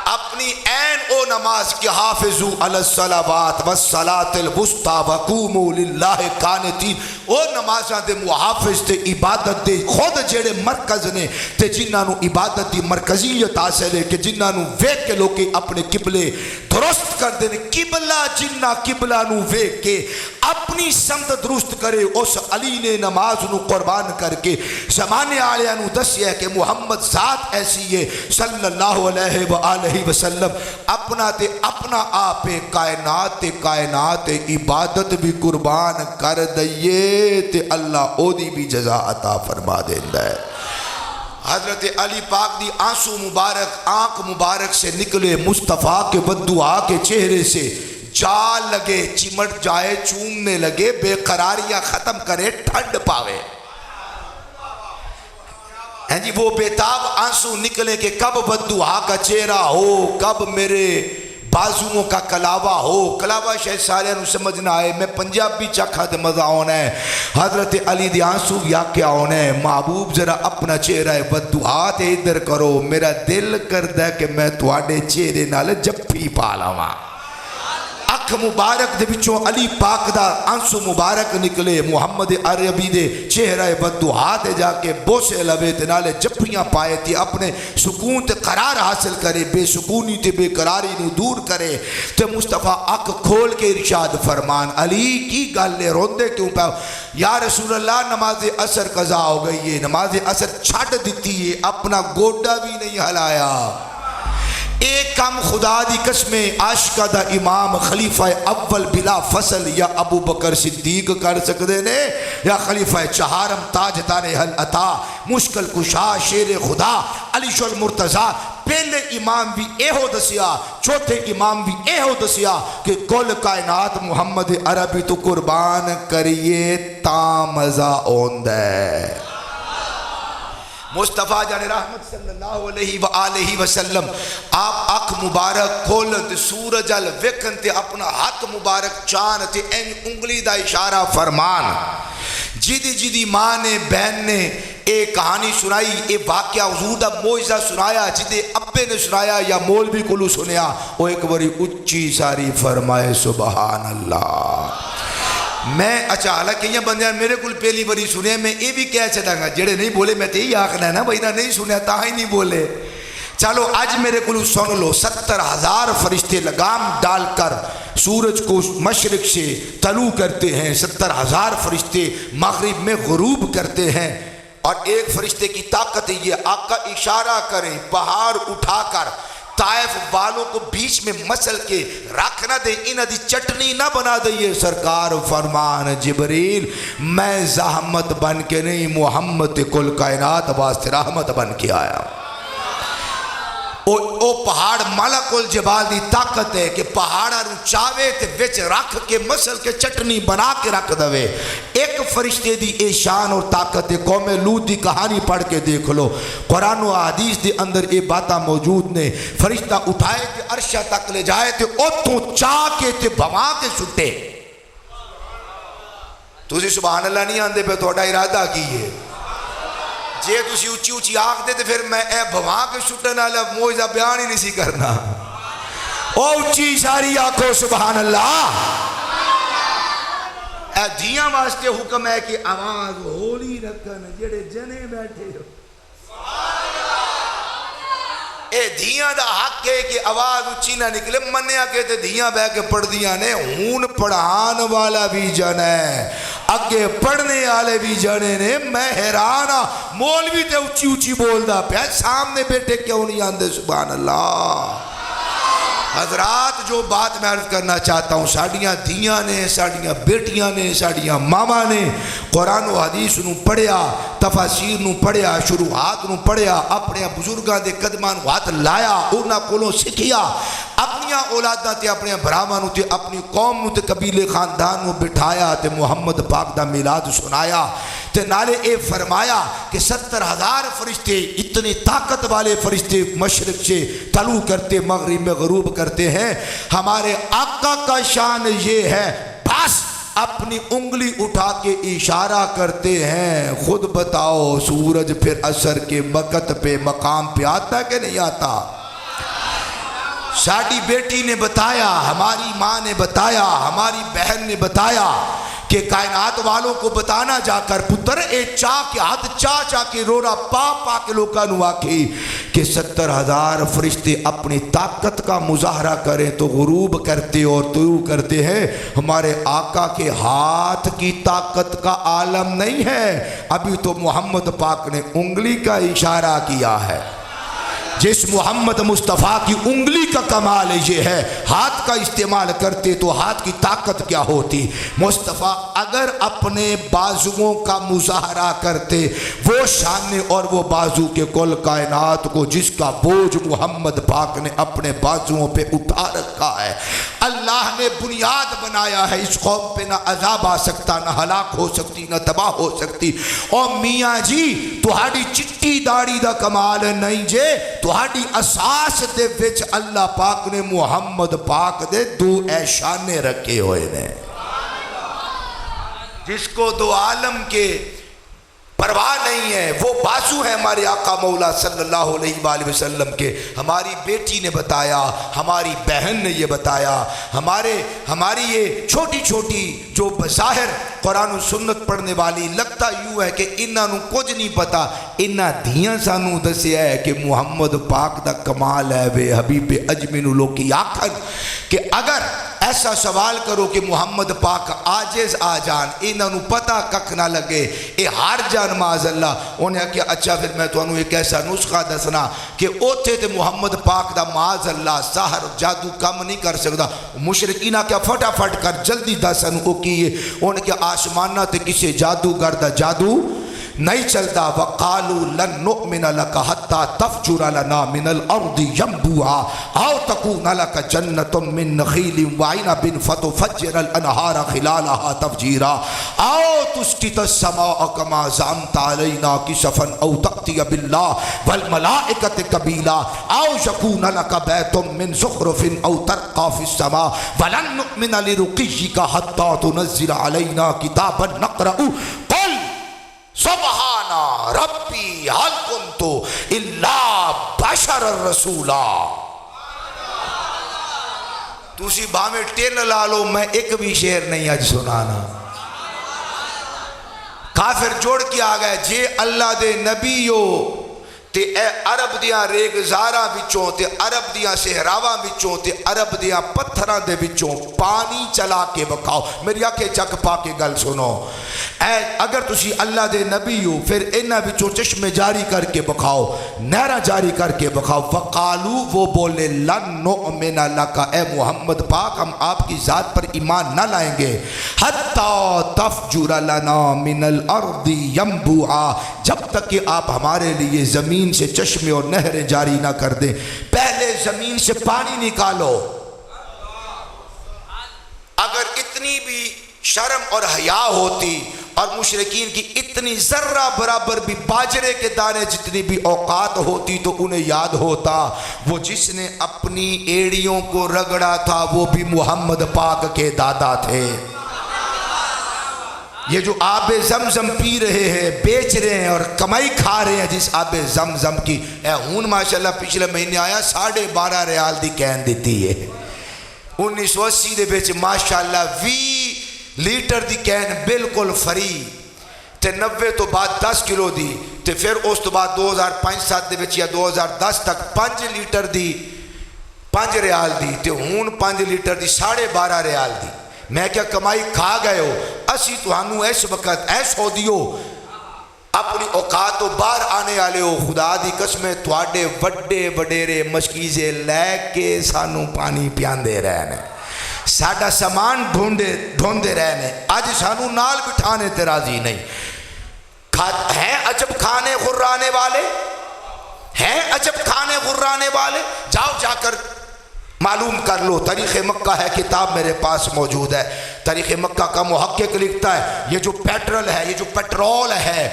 اپنی عین او نماز کے حافظو علی الصلاوات والصلاۃ الوسطی وقوموا للہ قانتین, او نمازاں دے محافظ تے عبادت دے خود جڑے مرکز نے تے جنہاں نو عبادت دی مرکزیت حاصل ہے کہ جنہاں نو ویکھ کے لوگ اپنے قبلے درست کر دے. قبلہ جنہ قبلہ نو ویکھ کے اپنی سمت درست کرے اس علی نے نماز نو قربان کر کے زمانے والے نو دسیا کہ محمد ذات ایسی ہے صلی اللہ علیہ وآلہ وسلم اپنا تے اپنا آپ کائنات تے کائنات عبادت بھی قربان کر دئیے تے اللہ او دی بھی جزا عطا فرما دیندا ہے. حضرت علی پاک دی آنسو مبارک آنکھ مبارک سے نکلے مصطفیٰ کے بددعا کے چہرے سے جا لگے, چمٹ جائے, چومنے لگے, بے قراریاں ختم کرے, ٹھنڈ پاوے. جی وہ بیتاب آنسو نکلے کہ کب بددعا کا چہرہ ہو, کب میرے بازوؤں کا کلاوہ ہو. کلاوہ شاید سارے نو سمجھنا آئے, میں پنجابی چکھا دے مزہ ہونا ہے. حضرت علی دی آنسو یا کیا ہونا ہے, محبوب ذرا اپنا چہرہ بددعا تے ادھر کرو, میرا دل کردہ کہ میں تواڈے چہرے نال جپی پا لاواں. اکھ مبارک دے بچوں علی پاک دا آنسو مبارک نکلے, محمد عربی دے چہرہ بددعا تے جا کے بوسے لوے تے نالے جپیاں پائے تے اپنے سکون تے قرار حاصل کرے, بے سکونی تے بے قراری نو دور کرے. تے مصطفیٰ اکھ کھول کے ارشاد فرمان, علی کی گل لے روندے کیوں پاؤ؟ یا رسول اللہ نماز اثر قضا ہو گئی ہے, نماز اثر چھٹ دیتی ہے, اپنا گوڈا بھی نہیں ہلایا. ایک کام خدا دی قسمیں عاشقہ دا امام خلیفہ اول بلا فصل یا ابو بکر صدیق کر سکتے نے, یا خلیفہ چہارم تاجدار حل عطا مشکل کشا شیر خدا علی شو المرتضی. پہلے امام بھی اے ہو دسیا, چوتھے امام بھی اے ہو دسیا کہ کل کائنات محمد عربی تو قربان کریے تا مزہ اوندہ ہے. مصطفیٰ جان رحمت صلی اللہ علیہ وآلہ وسلم آپ اکھ مبارک کھولن تے سورج ال ویکھن تے اپنا ہاتھ مبارک چان تے انگلی دا اشارہ فرمان. جدی ماں نے بہن نے ایک کہانی سنائی, ایک واقعہ حضور دا موجزہ سنایا, جدے ابے نے سنایا یا مولوی کلو سنیا, وہ ایک بڑی اچھی ساری فرمائے سبحان اللہ. میں اچھا حالانکہ یہ بندیاں میرے کل پہلی باری سنے, میں یہ بھی کہہ چاہتا گا جڑے نہیں بولے میں تے ہی آخنا ہے نا بھائی نہ نہیں سنیا تا ہی نہیں بولے. چلو آج میرے کل سن لو, 70,000 فرشتے لگام ڈال کر سورج کو مشرق سے طلوع کرتے ہیں, 70,000 فرشتے مغرب میں غروب کرتے ہیں, اور ایک فرشتے کی طاقت یہ آقا اشارہ کریں پہاڑ اٹھا کر طائف والوں کو بیچ میں مسل کے رکھ نہ دے, انہ دی چٹنی نہ بنا دئیے. سرکار فرمان جبریل میں زحمت بن کے نہیں, محمد کل کائنات واسطے رحمت بن کے آیا. او پہاڑ ملک الجبال دی طاقت ہے کہ پہاڑا نو چاوے تے وچ رکھ کے مسل کے چٹنی بنا کے رکھ دوے. ایک فرشتے دی اے شان اور طاقت ہے. قوم لوط دی کہانی پڑھ کے دیکھ لو, قرآن و حدیث دے اندر اے باتاں موجود نے. فرشتہ اٹھائے تے عرشہ تک لے جائے تے اتوں چاہ کے تے بھوا کے چھٹے. تسی سبحان اللہ نہیں آندے پہ تھوڑا ارادہ کیے, جے تسی اچھی اچھی آنکھ دے تے پھر میں اے بھواں کے چھٹن والا موجزہ بیان ہی نہیں سی کرنا. او اچھی ساری آنکھو سبحان اللہ. اے دیاں واسطے حکم ہے کہ آواز ہولی رکھن جڑے جنے بیٹھے ہو. اے دیاں دا حق ہے کہ آواز اچھی نہ نکلے. منیا کہ تے دیاں بہ کے پڑھ دیاں نے, ہون پڑھان والا بھی جن ہے, اگے پڑھنے والے بھی جنے نے. میں حیران ہاں مولوی تے اچھی اچھی بول دا پیا, سامنے بیٹے کیوں نہیں آندے سبحان اللہ. حضرات جو بات میں عرض کرنا چاہتا ہوں، ساڑیاں دھیاں نے، ساڑیاں بیٹیاں نے، ساڑیاں ماما نے قرآن و حدیث نو پڑھیا، تفاسیر نو پڑھیا، شروحات نو پڑھیا، اپنے بزرگاں دے قدمان نو ہاتھ لایا، انہاں کولوں سکھیا، اپنیاں اولاداں تے اپنے بھراواں نو تے اپنی قوم نو تے قبیلے خاندان نو بٹھایا تے محمد پاک دا میلاد سنایا تے نالے اے فرمایا کہ 70,000 فرشتے، اتنے طاقت والے فرشتے مشرق سے طلوع کرتے مغرب میں غروب کرتے ہیں، ہمارے آقا کا شان یہ ہے بس اپنی انگلی اٹھا کے اشارہ کرتے ہیں، خود بتاؤ سورج پھر عصر کے وقت پہ مقام پہ آتا کہ نہیں آتا؟ ساڑی بیٹی نے بتایا، ہماری ماں نے بتایا، ہماری بہن نے بتایا کہ کائنات والوں کو بتانا جا کر پتر اے چاہ کے ہاتھ چاہ کے رورا پا کے لوکاں نو آکھی کہ 70,000 فرشتے اپنی طاقت کا مظاہرہ کریں تو غروب کرتے اور طلوع کرتے ہیں، ہمارے آقا کے ہاتھ کی طاقت کا عالم نہیں ہے، ابھی تو محمد پاک نے انگلی کا اشارہ کیا ہے۔ جس محمد مصطفیٰ کی انگلی کا کمال یہ ہے، ہاتھ کا استعمال کرتے تو ہاتھ کی طاقت کیا ہوتی۔ مصطفیٰ اگر اپنے بازوؤں کا مظاہرہ کرتے، وہ شانے اور وہ بازو کے کل کائنات کو جس کا بوجھ محمد پاک نے اپنے بازوؤں پہ اٹھا رکھا ہے، اللہ نے بنیاد بنایا ہے، اس قوم پہ نہ عذاب آ سکتا، نہ ہلاک ہو سکتی، نہ تباہ ہو سکتی۔ اور میاں جی تہاڈی چٹی داڑھی دا کمال نہیں جے، تہاڈی اساس دے وچ اللہ پاک نے محمد پاک دے دو ایشانے رکھے ہوئے نے، جس کو دو عالم کے پرواہ نہیں ہے، وہ بازو ہے ہمارے آقا مولا صلی اللہ علیہ وآلہ وسلم کے۔ ہماری بیٹی نے بتایا، ہماری بہن نے یہ بتایا، ہماری یہ چھوٹی چھوٹی جو بظاہر قرآن و سنت پڑھنے والی لگتا یوں ہے کہ انہاں نو کچھ نہیں پتا، انہاں دھیاں سانو دسیا ہے کہ محمد پاک دا کمال ہے وے حبیب اجمل لوکی آکھن کہ اگر ایسا سوال کرو کہ محمد پاک آجز آ جان، انہاں نو پتا ککھ نہ لگے، اے ہار جان معاذ اللہ، انہیں کہا اچھا پھر میں تو انہوں ایک ایسا نسخہ دسنا کہ اوتھے تے محمد پاک دا معاذ اللہ ساہر جادو کم نہیں کر سکتا، مشرکینہ کیا فٹافٹ کر جلدی دس انہوں کو کیے، انہیں کہا آسمانہ تے کسے جادوگر دا جادو نہیں چلتا۔ وَقَالُوا لَن نُؤْمِنَ لَكَ حَتَّى تَفْجُرَ لَنَا مِنَ الْأَرْضِ يَنبُوعًا أَوْ تَكُونَ لَكَ جَنَّةٌ مِّن نَخِيلٍ وَعِنَبٍ فَتُفَجِّرَ الْأَنْهَارَ خِلَالَهَا تَفْجِيرًا أَوْ تُسْقِطَ السَّمَاءَ كَمَا زَعَمْتَ عَلَيْنَا كِسَفًا أَوْ تَأْتِيَ بِاللَّهِ وَالْمَلَائِكَةِ قَبِيلًا أَوْ يَكُونَ لَكَ بَيْتٌ مِّن زُخْرُفٍ أَوْ تَرْقَىٰ فِي السَّمَاءِ وَلَن نُؤْمِنَ لِرُقِيِّكَ حَتَّىٰ تُنَزِّلَ عَلَيْنَا كِتَابًا نَقْرَؤُهُ قُلْ سبحان ربی حل کنتو الا بشر الرسولا۔ تُسی بھامے ٹیل لالو میں ایک بھی شعر نہیں آج سنانا، کافر جوڑ کے آگئے جے اللہ دے نبیو تے اے عرب دیاں ریگزاراں بچوں تے عرب دیاں صحراواں بچوں تے عرب دیاں پتھراں دے بچوں پانی چلا کے بکھاؤ، میری آنکھیں چک پا کے گل سنو، اے اگر تسی اللہ دے نبی ہو پھر انہاں بچوں چشمے جاری کر کے بکھاؤ، نہرہ جاری کر کے بکھاؤ۔ فقالو وہ بولے لن نؤمن لک، اے محمد پاک ہم آپ کی ذات پر ایمان نہ لائیں گے، حتی تفجر لنا من الارض ینبوعا، جب تک کہ آپ ہمارے لیے زمین سے چشمے اور نہریں جاری نہ کر دیں، پہلے زمین سے پانی نکالو۔ اگر اتنی بھی شرم اور حیا ہوتی اور مشرکین کی اتنی ذرہ برابر بھی باجرے کے دانے جتنی بھی اوقات ہوتی تو انہیں یاد ہوتا وہ جس نے اپنی ایڑیوں کو رگڑا تھا وہ بھی محمد پاک کے دادا تھے۔ یہ جو آب زمزم پی رہے ہیں، بیچ رہے ہیں اور کمائی کھا رہے ہیں جس آب زمزم کی، اے ہون ماشاءاللہ پچھلے مہینے آیا 12.5 ریال دی کین دیتی ہے، 1980 دے بیچ ماشاءاللہ 20 لیٹر دی کین بالکل فری تے 90 تو بعد 10 کلو دی تے پھر اس تو بعد 2005-7 دے بیچ یا 2010 تک 5 لیٹر دی 5 ریال دی تے ہون 5 لیٹر دی 12.5 ریال دی۔ میں کیا کمائی کھا گئے ہو، اسی تو ہنو اس وقت اے سعودیو اپنی اوقات تو باہر آنے والے ہو، خدا دی قسم تواڈے وڈے وڈیرے مشکیزے لے کے سانو پانی پیاندے رہنے، ساڈا سامان ڈھونڈے رہنے، اج سانو نال بٹھانے تے راضی نہیں۔ ہیں عجب کھانے غرانے والے، ہیں عجب کھانے غرانے والے، جاؤ جا کر معلوم کر لو۔ تاریخ مکہ ہے، کتاب میرے پاس موجود ہے، تاریخ مکہ کا محقق لکھتا ہے یہ جو پیٹرول ہے، یہ جو پیٹرول ہے،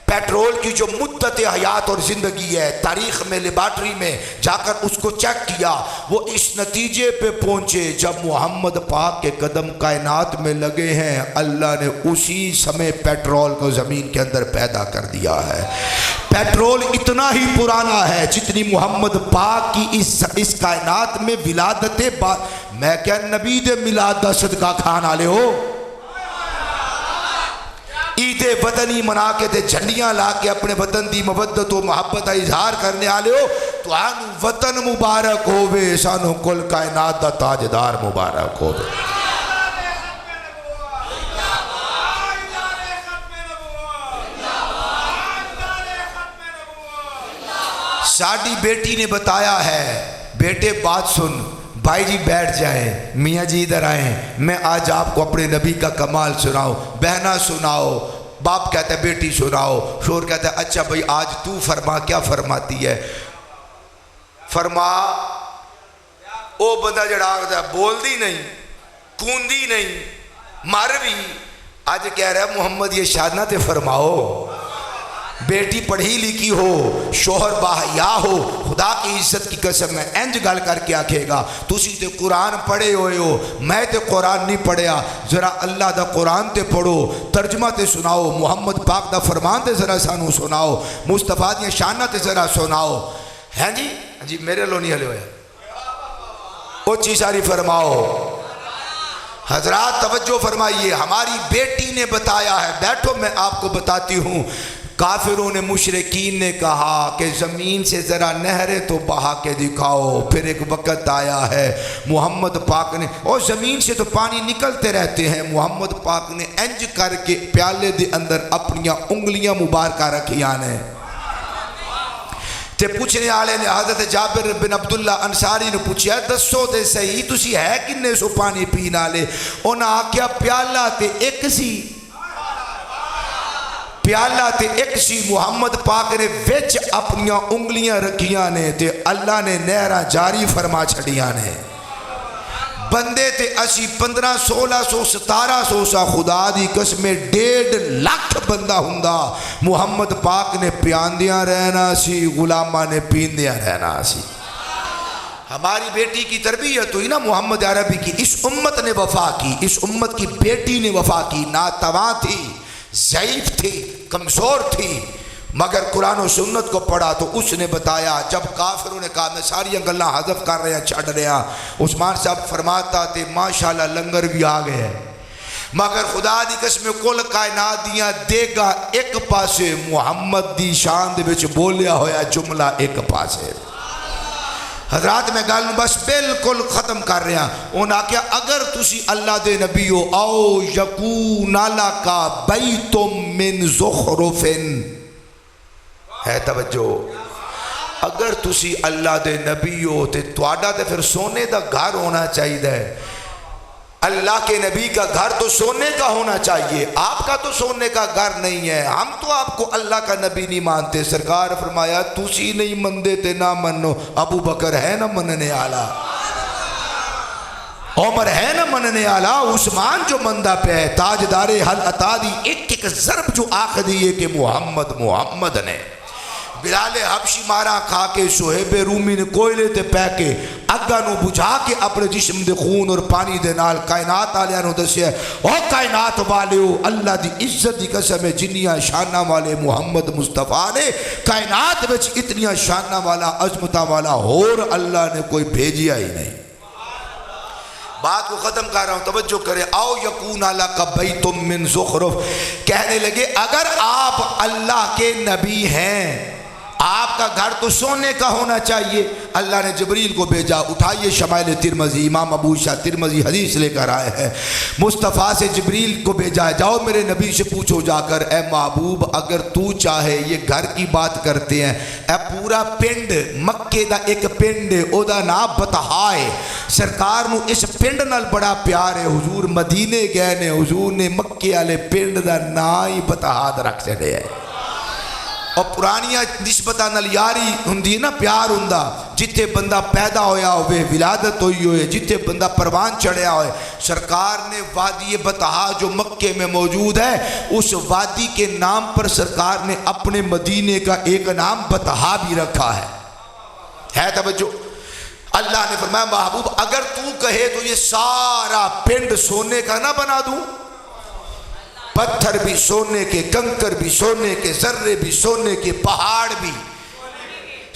پیٹرول کی جو مدت حیات اور زندگی ہے، تاریخ میں لیبارٹری میں جا کر اس کو چیک کیا، وہ اس نتیجے پہ پہنچے جب محمد پاک کے قدم کائنات میں لگے ہیں، اللہ نے اسی سمے پیٹرول کو زمین کے اندر پیدا کر دیا ہے۔ پیٹرول اتنا ہی پرانا ہے جتنی محمد پاک کی اس کائنات میں ولادت میں کیا نبی دے میلاد دا صدقہ کھانا لے ہو، عید وطنی منا کے تے جھنڈیاں لا کے اپنے وطن دی محبت و محبت کا اظہار کرنے والے ہو، تو آنو وطن مبارک ہووے، سانو کل کائنات دا تاجدار مبارک ہووے۔ ساڈی بیٹی نے بتایا ہے، بیٹے بات سن، بھائی جی بیٹھ جائیں، میاں جی ادھر آئیں، میں آج آپ کو اپنے نبی کا کمال سناؤ، بہنا سناؤ، باپ کہتا ہے بیٹی سناؤ، شور کہتا ہے اچھا بھائی آج تو فرما، کیا فرماتی ہے؟ فرما او بندہ جڑا آگتا ہے بول دی نہیں، کوندی نہیں، مر بھی، آج کہہ رہا ہے محمد یہ شادنا تے فرماؤ، بیٹی پڑھی لکھی ہو، شوہر باحیا ہو، خدا کی عزت کی قسم میں انج گل کر کے آکھے گا تسی تے قرآن پڑھے ہوئے ہو، میں تے قرآن نہیں پڑھیا، ذرا اللہ دا قرآن تے پڑھو، ترجمہ تے سناؤ، محمد پاک دا فرمان تے ذرا سانو سناؤ، مصطفیٰ دیا شانہ تے ذرا سناؤ۔ ہیں جی میرے لو نہیں ہلے ہوئے، اچھی ساری فرماؤ۔ حضرات توجہ فرمائیے، ہماری بیٹی نے بتایا ہے، بیٹھو میں آپ کو بتاتی ہوں، کافروں نے مشرکین نے کہا کہ زمین سے ذرا نہریں تو بہا کے دکھاؤ، پھر ایک وقت آیا ہے محمد پاک نے، اور زمین سے تو پانی نکلتے رہتے ہیں، محمد پاک نے انج کر کے پیالے دے اندر اپنیاں انگلیاں مبارکہ رکھیاں نے، تے پوچھنے آلے نے حضرت جابر بن عبداللہ انصاری نے پوچھا دسو تے صحیح تسی ہے کنے سو پانی پینا لے؟ انہاں آکھیا پیالہ تے ایک سی، پیالہ تے ایک سی، محمد پاک نے وچ اپنیاں انگلیاں رکھیاں نے تے اللہ نے نہرہ جاری فرما چھڑیاں نے، بندے تے اسی 1500 1600 1700 سا خدا دی قسم 1.5 لاکھ بندہ ہوندا، محمد پاک نے پیاندیاں رہنا سی، غلامہ نے پیندیاں رہنا سی۔ ہماری بیٹی کی تربیت ہوئی نا محمد عربی کی، اس امت نے وفا کی، اس امت کی بیٹی نے وفا کی، ناتواں تھی، ضعیف تھی، کمزور تھی، مگر قرآن و سنت کو پڑھا تو اس نے بتایا۔ جب کافروں نے کہا میں ساری گلاں حذف کر رہے ہیں چھڑ رہے ہیں، عثمان صاحب فرماتا تھے ماشاءاللہ لنگر بھی آ گئے ہیں، مگر خدا دی قسم کل کائنات دیاں دے گا ایک پاسے، محمد دی شان دے وچ بولیا ہویا جملہ ایک پاسے۔ حضرات میں گل بس بالکل ختم کر رہا ہوں، انہاں کیا اگر تسی اللہ دے نبی ہو، او یکون لکا بیت من زخرف، ہے توجہ، اگر تسی اللہ دے نبی ہو تے تواڈا تے پھر سونے دا گھر ہونا چاہیے، اللہ کے نبی کا گھر تو سونے کا ہونا چاہیے، آپ کا تو سونے کا گھر نہیں ہے، ہم تو آپ کو اللہ کا نبی نہیں مانتے۔ سرکار فرمایا تسی نہیں مندے تے نہ منو، ابو بکر ہے نہ مننے آلا، عمر ہے نہ مننے آلا، عثمان جو مندہ پہ ہے، تاجدار حل عطا دی ایک ایک ضرب جو آخ دیئے کہ محمد نے، بلال حبشی مارا کھا کے، صہیب رومی نے کوئلے تے پہ کے اگا نو بجھا کے اپنے جسم دے خون اور پانی دے نال کائنات آلیاں نو دسیا او کائنات والے ہو، اللہ دی عزت دی قسم ہے جنیاں شانہ والے محمد مصطفیٰ نے کائنات وچ اتنیاں شانہ والا عظمتہ والا اور اللہ نے کوئی بھیجیا ہی نہیں۔ بات کو ختم کر رہا ہوں، توجہ کریں، او یکون لک بیت من زخرف، کہنے لگے اگر آپ اللہ کے نبی ہیں، آپ کا گھر تو سونے کا ہونا چاہیے۔ اللہ نے جبریل کو بھیجا، اٹھائیے شمائل ترمذی، امام ابو شاہ ترمذی حدیث لے کر آئے ہیں، مصطفیٰ سے جبریل کو بھیجا ہے، جاؤ میرے نبی سے پوچھو جا کر، اے محبوب اگر تو چاہے، یہ گھر کی بات کرتے ہیں، اے پورا پنڈ مکے دا ایک پنڈ او دا نام بطحا ہے، سرکار نو اس پنڈ نال بڑا پیار ہے، حضور مدینے گئے نے، حضور نے مکے والے پنڈ دا نام ہی بطحا رکھ چھڑے ہے۔ اور پرانیاں نسبتاں نال یاری ہوندی نا، پیار ہوندا، جتھے بندہ پیدا ہویا ہوئے، ولادت ہوئی ہوئے، جتھے بندہ پروان چڑھیا ہوئے، سرکار نے وادی بطحا جو مکے میں موجود ہے، اس وادی کے نام پر سرکار نے اپنے مدینے کا ایک نام بطحا بھی رکھا ہے توجہ۔ اللہ نے فرمایا محبوب اگر تو کہے تو یہ سارا پنڈ سونے کا نہ بنا دوں، پتھر بھی سونے کے، کنکر بھی سونے کے، ذرے بھی سونے کے، پہاڑ بھی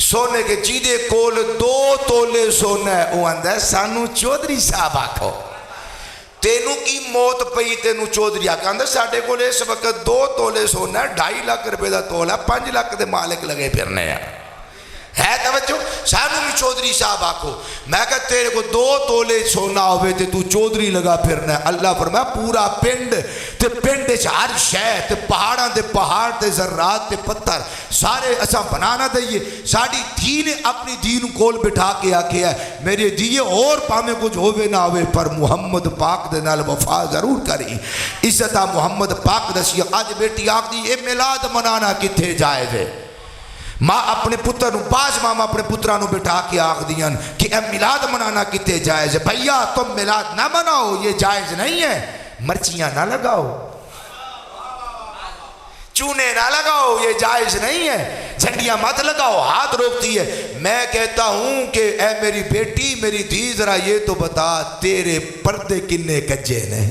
سونے کے، جیدے کول 2 تولے سونا ہے، وہ آندہ ہے سانو چودھری صاحب آکھو، تینوں کی موت پئی تینوں چودھری آکھا، آندہ ساڑھے کول اس وقت 2 تولے سونا ہے، 2.5 لاکھ روپے دا تولا، 5 لاکھ دے مالک لگے پھرنے ہیں، ہے توجہ، سانو بھی چودھری صاحب آکھو، میں کہا تیرے کو 2 تولے سونا ہوئے تے تو چودھری لگا پھرنا ہے۔ اللہ فرمایا پورا پنڈ تے پنڈ ہر شے تے پہاڑاں تے پہاڑ تے ذرات تے پتھر سارے اساں بنانا دئیے، ساڑی دھی نے اپنی دین کول بٹھا کے آکھے ہے میرے دیئے اور پامے کچھ ہوئے نہ ہوئے پر محمد پاک دے نال وفا ضرور کری، عزتہ محمد پاک دسی۔ آج بیٹی آکھ دی اے میلاد منانا کتھے جائز ہے، ماں اپنے پتر نو، باز ماما اپنے پترہ نو بٹھا کے آکھ دیاں کہ اے میلاد منانا کتے جائز ہے، بھئیا تم میلاد نہ مناؤ یہ جائز نہیں ہے، مرچیاں نہ لگاؤ، چونے نہ لگاؤ یہ جائز نہیں ہے، جھنڈیاں مت لگاؤ، ہاتھ روکتی ہے۔ میں کہتا ہوں کہ اے میری بیٹی میری دھی ذرا یہ تو بتا تیرے پردے کنے کجے نے،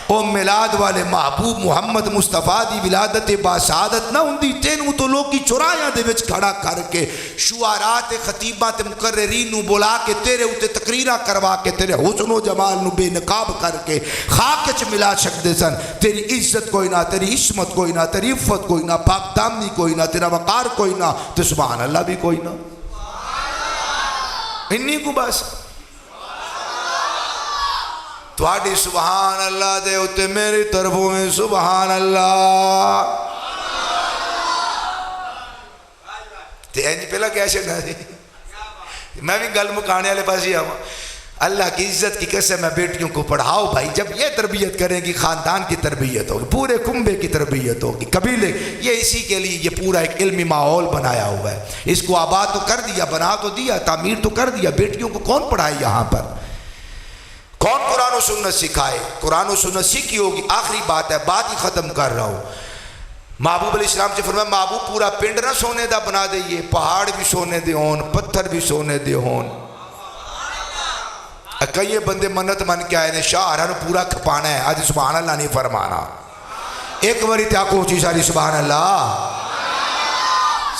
او میلاد والے محبوب محمد مصطفیٰ دی ولادت باسعادت نہ ہوندی، تینوں تو لوگ کی چرایاں دے وچ کھڑا کر کے شعراء خطیباں تے مقررین نو بلا کے تیرے اوتے تقریراں کروا کے تیرے حسن و جمال نو بے نقاب کر کے خاک وچ ملا چھکدے سن، تیری عزت کوئی نہ، تیری عصمت کوئی نہ، تیری عفت کوئی نہ، پاک دامنی کوئی نہ، تیرا وقار کوئی نہ، تو سبحان اللہ بھی کوئی نہ، انہی کو بس تواڈی سبحان اللہ دے ہوتے میری طرفوں میں سبحان اللہ تے انج پہلا کیا چھڑنا سی، میں بھی گل مکانے والے پاس ہی آؤں۔ اللہ کی عزت کی قسم ہے بیٹیوں کو پڑھاؤ بھائی، جب یہ تربیت کریں گی خاندان کی تربیت ہوگی، پورے کنبے کی تربیت ہوگی، قبیلے، یہ اسی کے لیے یہ پورا ایک علمی ماحول بنایا ہوا ہے، اس کو آباد تو کر دیا، بنا تو دیا، تعمیر تو کر دیا، بیٹیوں کو کون پڑھائے یہاں پر، کون قرآن و سنت سکھائے، قرآن و سنت سیکھی ہوگی۔ آخری بات ہے، بات ہی ختم کر رہا ہوں، محبوب علیہ السلام سے فرمایا محبوب پورا پنڈ نہ سونے دا بنا دئیے، پہاڑ بھی سونے دے ہون، پتھر بھی سونے دے ہون۔ کئی بندے منت من کے آئے نے شاہ رہا پورا کھپانا ہے، آج سبحان اللہ نہیں فرمانا، ایک باری تیا کو چیز ساری سبحان اللہ۔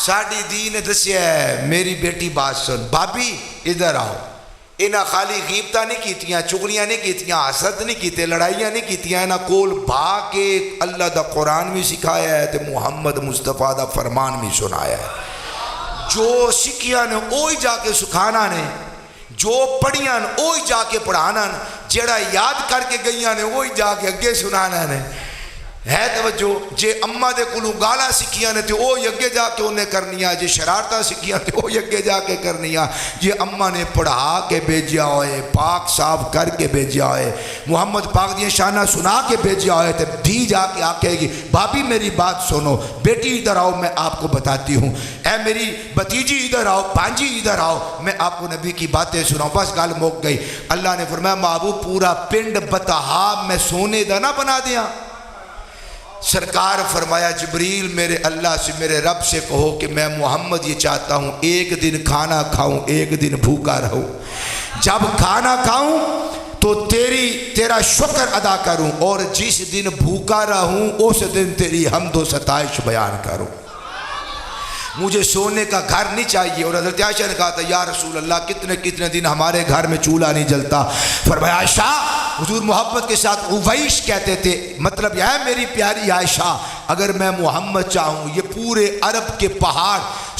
ساڑی دین دسیا ہے، میری بیٹی بات سن، بابی ادھر آؤ، انہاں خالی غیبتہ نہیں کیتیاں، چغلیاں نہیں کیتیاں، حسد نہیں کیتے، لڑائیاں نہیں کیتیاں، انہاں کول بھا کے اللہ دا قرآن بھی سکھایا ہے تے محمد مصطفیٰ دا فرمان بھی سنایا ہے، جو سکھیاں نے اوہی جا کے سکھانا نے، جو پڑھیاں نے اوہی جا کے پڑھانا نے، جڑا یاد کر کے گئیاں نے وہی جا کے اگے سنانا نے، ہے توجہ۔ جے اماں دے کولوں گالاں سکھیاں نے تے اوہی اگے جا کے انہیں کرنیاں، جے شرارتاں سکھیاں تے اوہی اگے جا کے کرنیاں، جے اماں نے پڑھا کے بھیجیا ہوئے، پاک صاف کر کے بھیجیا ہوئے، محمد پاک دیاں شانہ سنا کے بھیجیا ہوئے تے دھی جا کے آکھے گی بابی میری بات سنو، بیٹی ادھر آؤ میں آپ کو بتاتی ہوں، اے میری بھتیجی ادھر آؤ، بانجی ادھر آؤ، میں آپ کو نبی کی باتیں سناؤں، بس گل مک گئی۔ اللہ نے فرمایا محبوب پورا پنڈ بطحا میں سونے دا نہ بنا دیاں؟ سرکار فرمایا جبریل میرے اللہ سے، میرے رب سے کہو کہ میں محمد یہ چاہتا ہوں ایک دن کھانا کھاؤں، ایک دن بھوکا رہوں، جب کھانا کھاؤں تو تیرا شکر ادا کروں، اور جس دن بھوکا رہوں اس دن تیری حمد و ستائش بیان کروں، مجھے سونے کا گھر نہیں چاہیے۔ اور حضرت عائشہ نے کہا تھا یا رسول اللہ کتنے دن ہمارے گھر میں چولہا نہیں جلتا، فرمایا عائشہ، حضور محبت کے ساتھ اویش کہتے تھے، مطلب یہ ہے میری پیاری عائشہ اگر میں محمد چاہوں یہ پورے عرب کے پہاڑ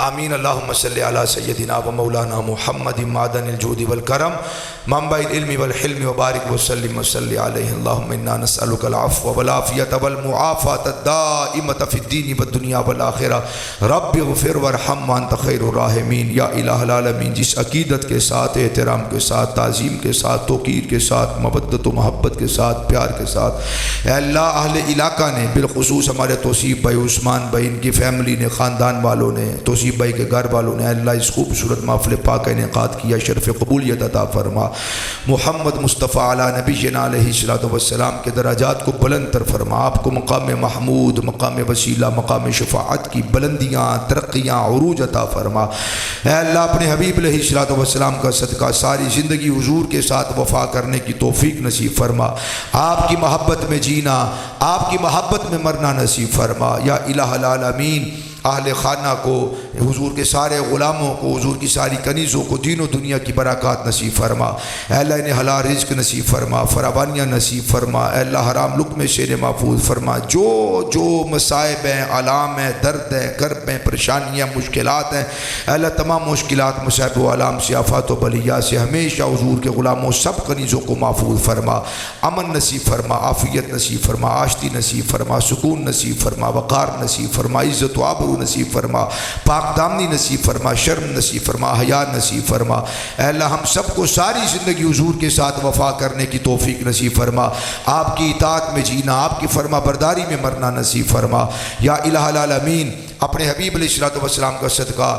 آمین اللہم صلی علی سیدنا و مولانا محمد معدن الجود والکرم منبع العلم والحلم وبارک وسلم وصلی علیہ اللہم انا نسألک العفو والعافیت والمعافات الدائمت فی الدین والدنیا والآخرہ رب اغفر ورحم وانت خیر الراحمین یا الہ العالمین. جس عقیدت کے ساتھ، احترام کے ساتھ، تعظیم کے ساتھ، توقیر کے ساتھ، مودت و محبت کے ساتھ، پیار کے ساتھ اے اللہ اہل علاقہ نے، بالخصوص ہمارے توصیف بھائی عثمان بھائی، ان کی فیملی نے، خاندان والوں نے، توصیف بھائی کے گھر والوں نے، اللہ اس خوبصورت محفل پاک کا انعقاد کیا، شرف قبولیت عطا فرما. محمد مصطفیٰ علی نبینا علیہ الصلوۃ والسلام کے درجات کو بلند تر فرما. آپ کو مقام محمود، مقام وسیلہ، مقام شفاعت کی بلندیاں، ترقیاں، عروج عطا فرما. اے اللہ اپنے حبیب علیہ الصلوۃ والسلام کا صدقہ ساری زندگی حضور کے ساتھ وفا کرنے کی توفیق نصیب فرما. آپ کی محبت میں جینا، آپ کی محبت میں مرنا نصیب فرما. یا الہ العالمین اہل خانہ کو، حضور کے سارے غلاموں کو، حضور کی ساری کنیزوں کو دین و دنیا کی برکات نصیب فرما. اے اللہ انہیں حلال رزق نصیب فرما، فراوانیاں نصیب فرما. اے اللہ حرام لقمے سے انہیں محفوظ فرما. جو جو مصائب ہیں، علام ہیں، درد ہیں، کرب ہیں، پریشانیاں، مشکلات ہیں، اے اللہ تمام مشکلات، مصائب و علام سے، آفات و بلیات سے ہمیشہ حضور کے غلاموں سب کنیزوں کو محفوظ فرما. امن نصیب فرما، عافیت نصیب فرما، آشتی نصیب فرما، سکون نصیب فرما، وقار نصیب فرما، عزت و آبرو نصیب فرما، پاک دامنی نصیب فرما، شرم نصیب فرما، حیا نصیب فرما. اے اللہ ہم سب کو ساری زندگی حضور کے ساتھ وفا کرنے کی توفیق نصیب فرما. آپ کی اطاعت میں جینا، آپ کی فرما برداری میں مرنا نصیب فرما. یا الہ العالمین اپنے حبیب علیہ الصلوۃ والسلام کا صدقہ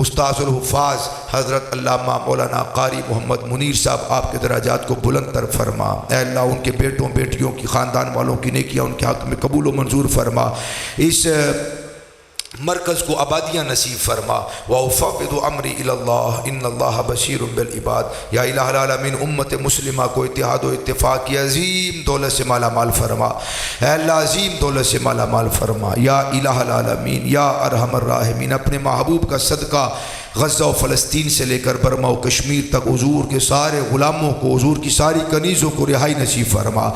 استاذ الحفاظ حضرت علامہ مولانا قاری محمد منیر صاحب آپ کے درجات کو بلند تر فرما. اے اللہ ان کے بیٹوں بیٹیوں کی، خاندان والوں کی نیکیاں ان کے حق میں قبول و منظور فرما. اس مرکز کو آبادیاں نصیب فرما. وَأُفَوِّضُ أَمْرِي إِلَى اللَّهِ إِنَّ اللَّهَ بَصِيرٌ بِالْعِبَادِ. یا الہ العالمین امت مسلمہ کو اتحاد و اتفاق کی عظیم دولت سے مالا مال فرما. اے اللہ عظیم دولت سے مالا مال فرما. یا الہ العالمین یا ارحم الراحمین اپنے محبوب کا صدقہ غزہ و فلسطین سے لے کر برما و کشمیر تک حضور کے سارے غلاموں کو، حضور کی ساری کنیزوں کو رہائی نصیب فرما،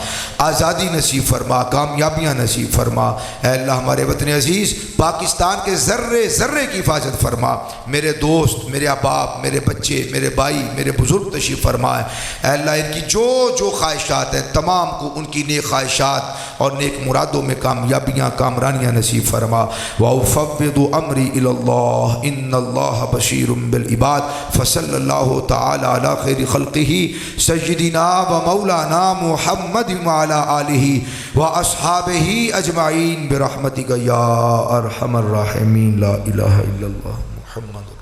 آزادی نصیب فرما، کامیابیاں نصیب فرما. اے اللہ ہمارے وطن عزیز پاکستان کے ذرے ذرے کی حفاظت فرما. میرے دوست، میرے احباب، میرے بچے، میرے بھائی، میرے بزرگ تشریف فرمائے. اے اللہ ان کی جو خواہشات ہیں تمام کو ان کی نیک خواہشات اور نیک مرادوں میں کامیابیاں، کامرانیاں نصیب فرما. وَأُفَوِّضُ أَمْرِي إِلَى اللَّهِ إِنَّ اللَّهَ بشیر بالعباد. فصلی اللہ تعالی علی خیر خلقہ سیدنا و مولانا محمد وعلی آلہ و اصحابہ اجمعین برحمتک یا ارحم الراحمین. لا الہ الا اللہ محمد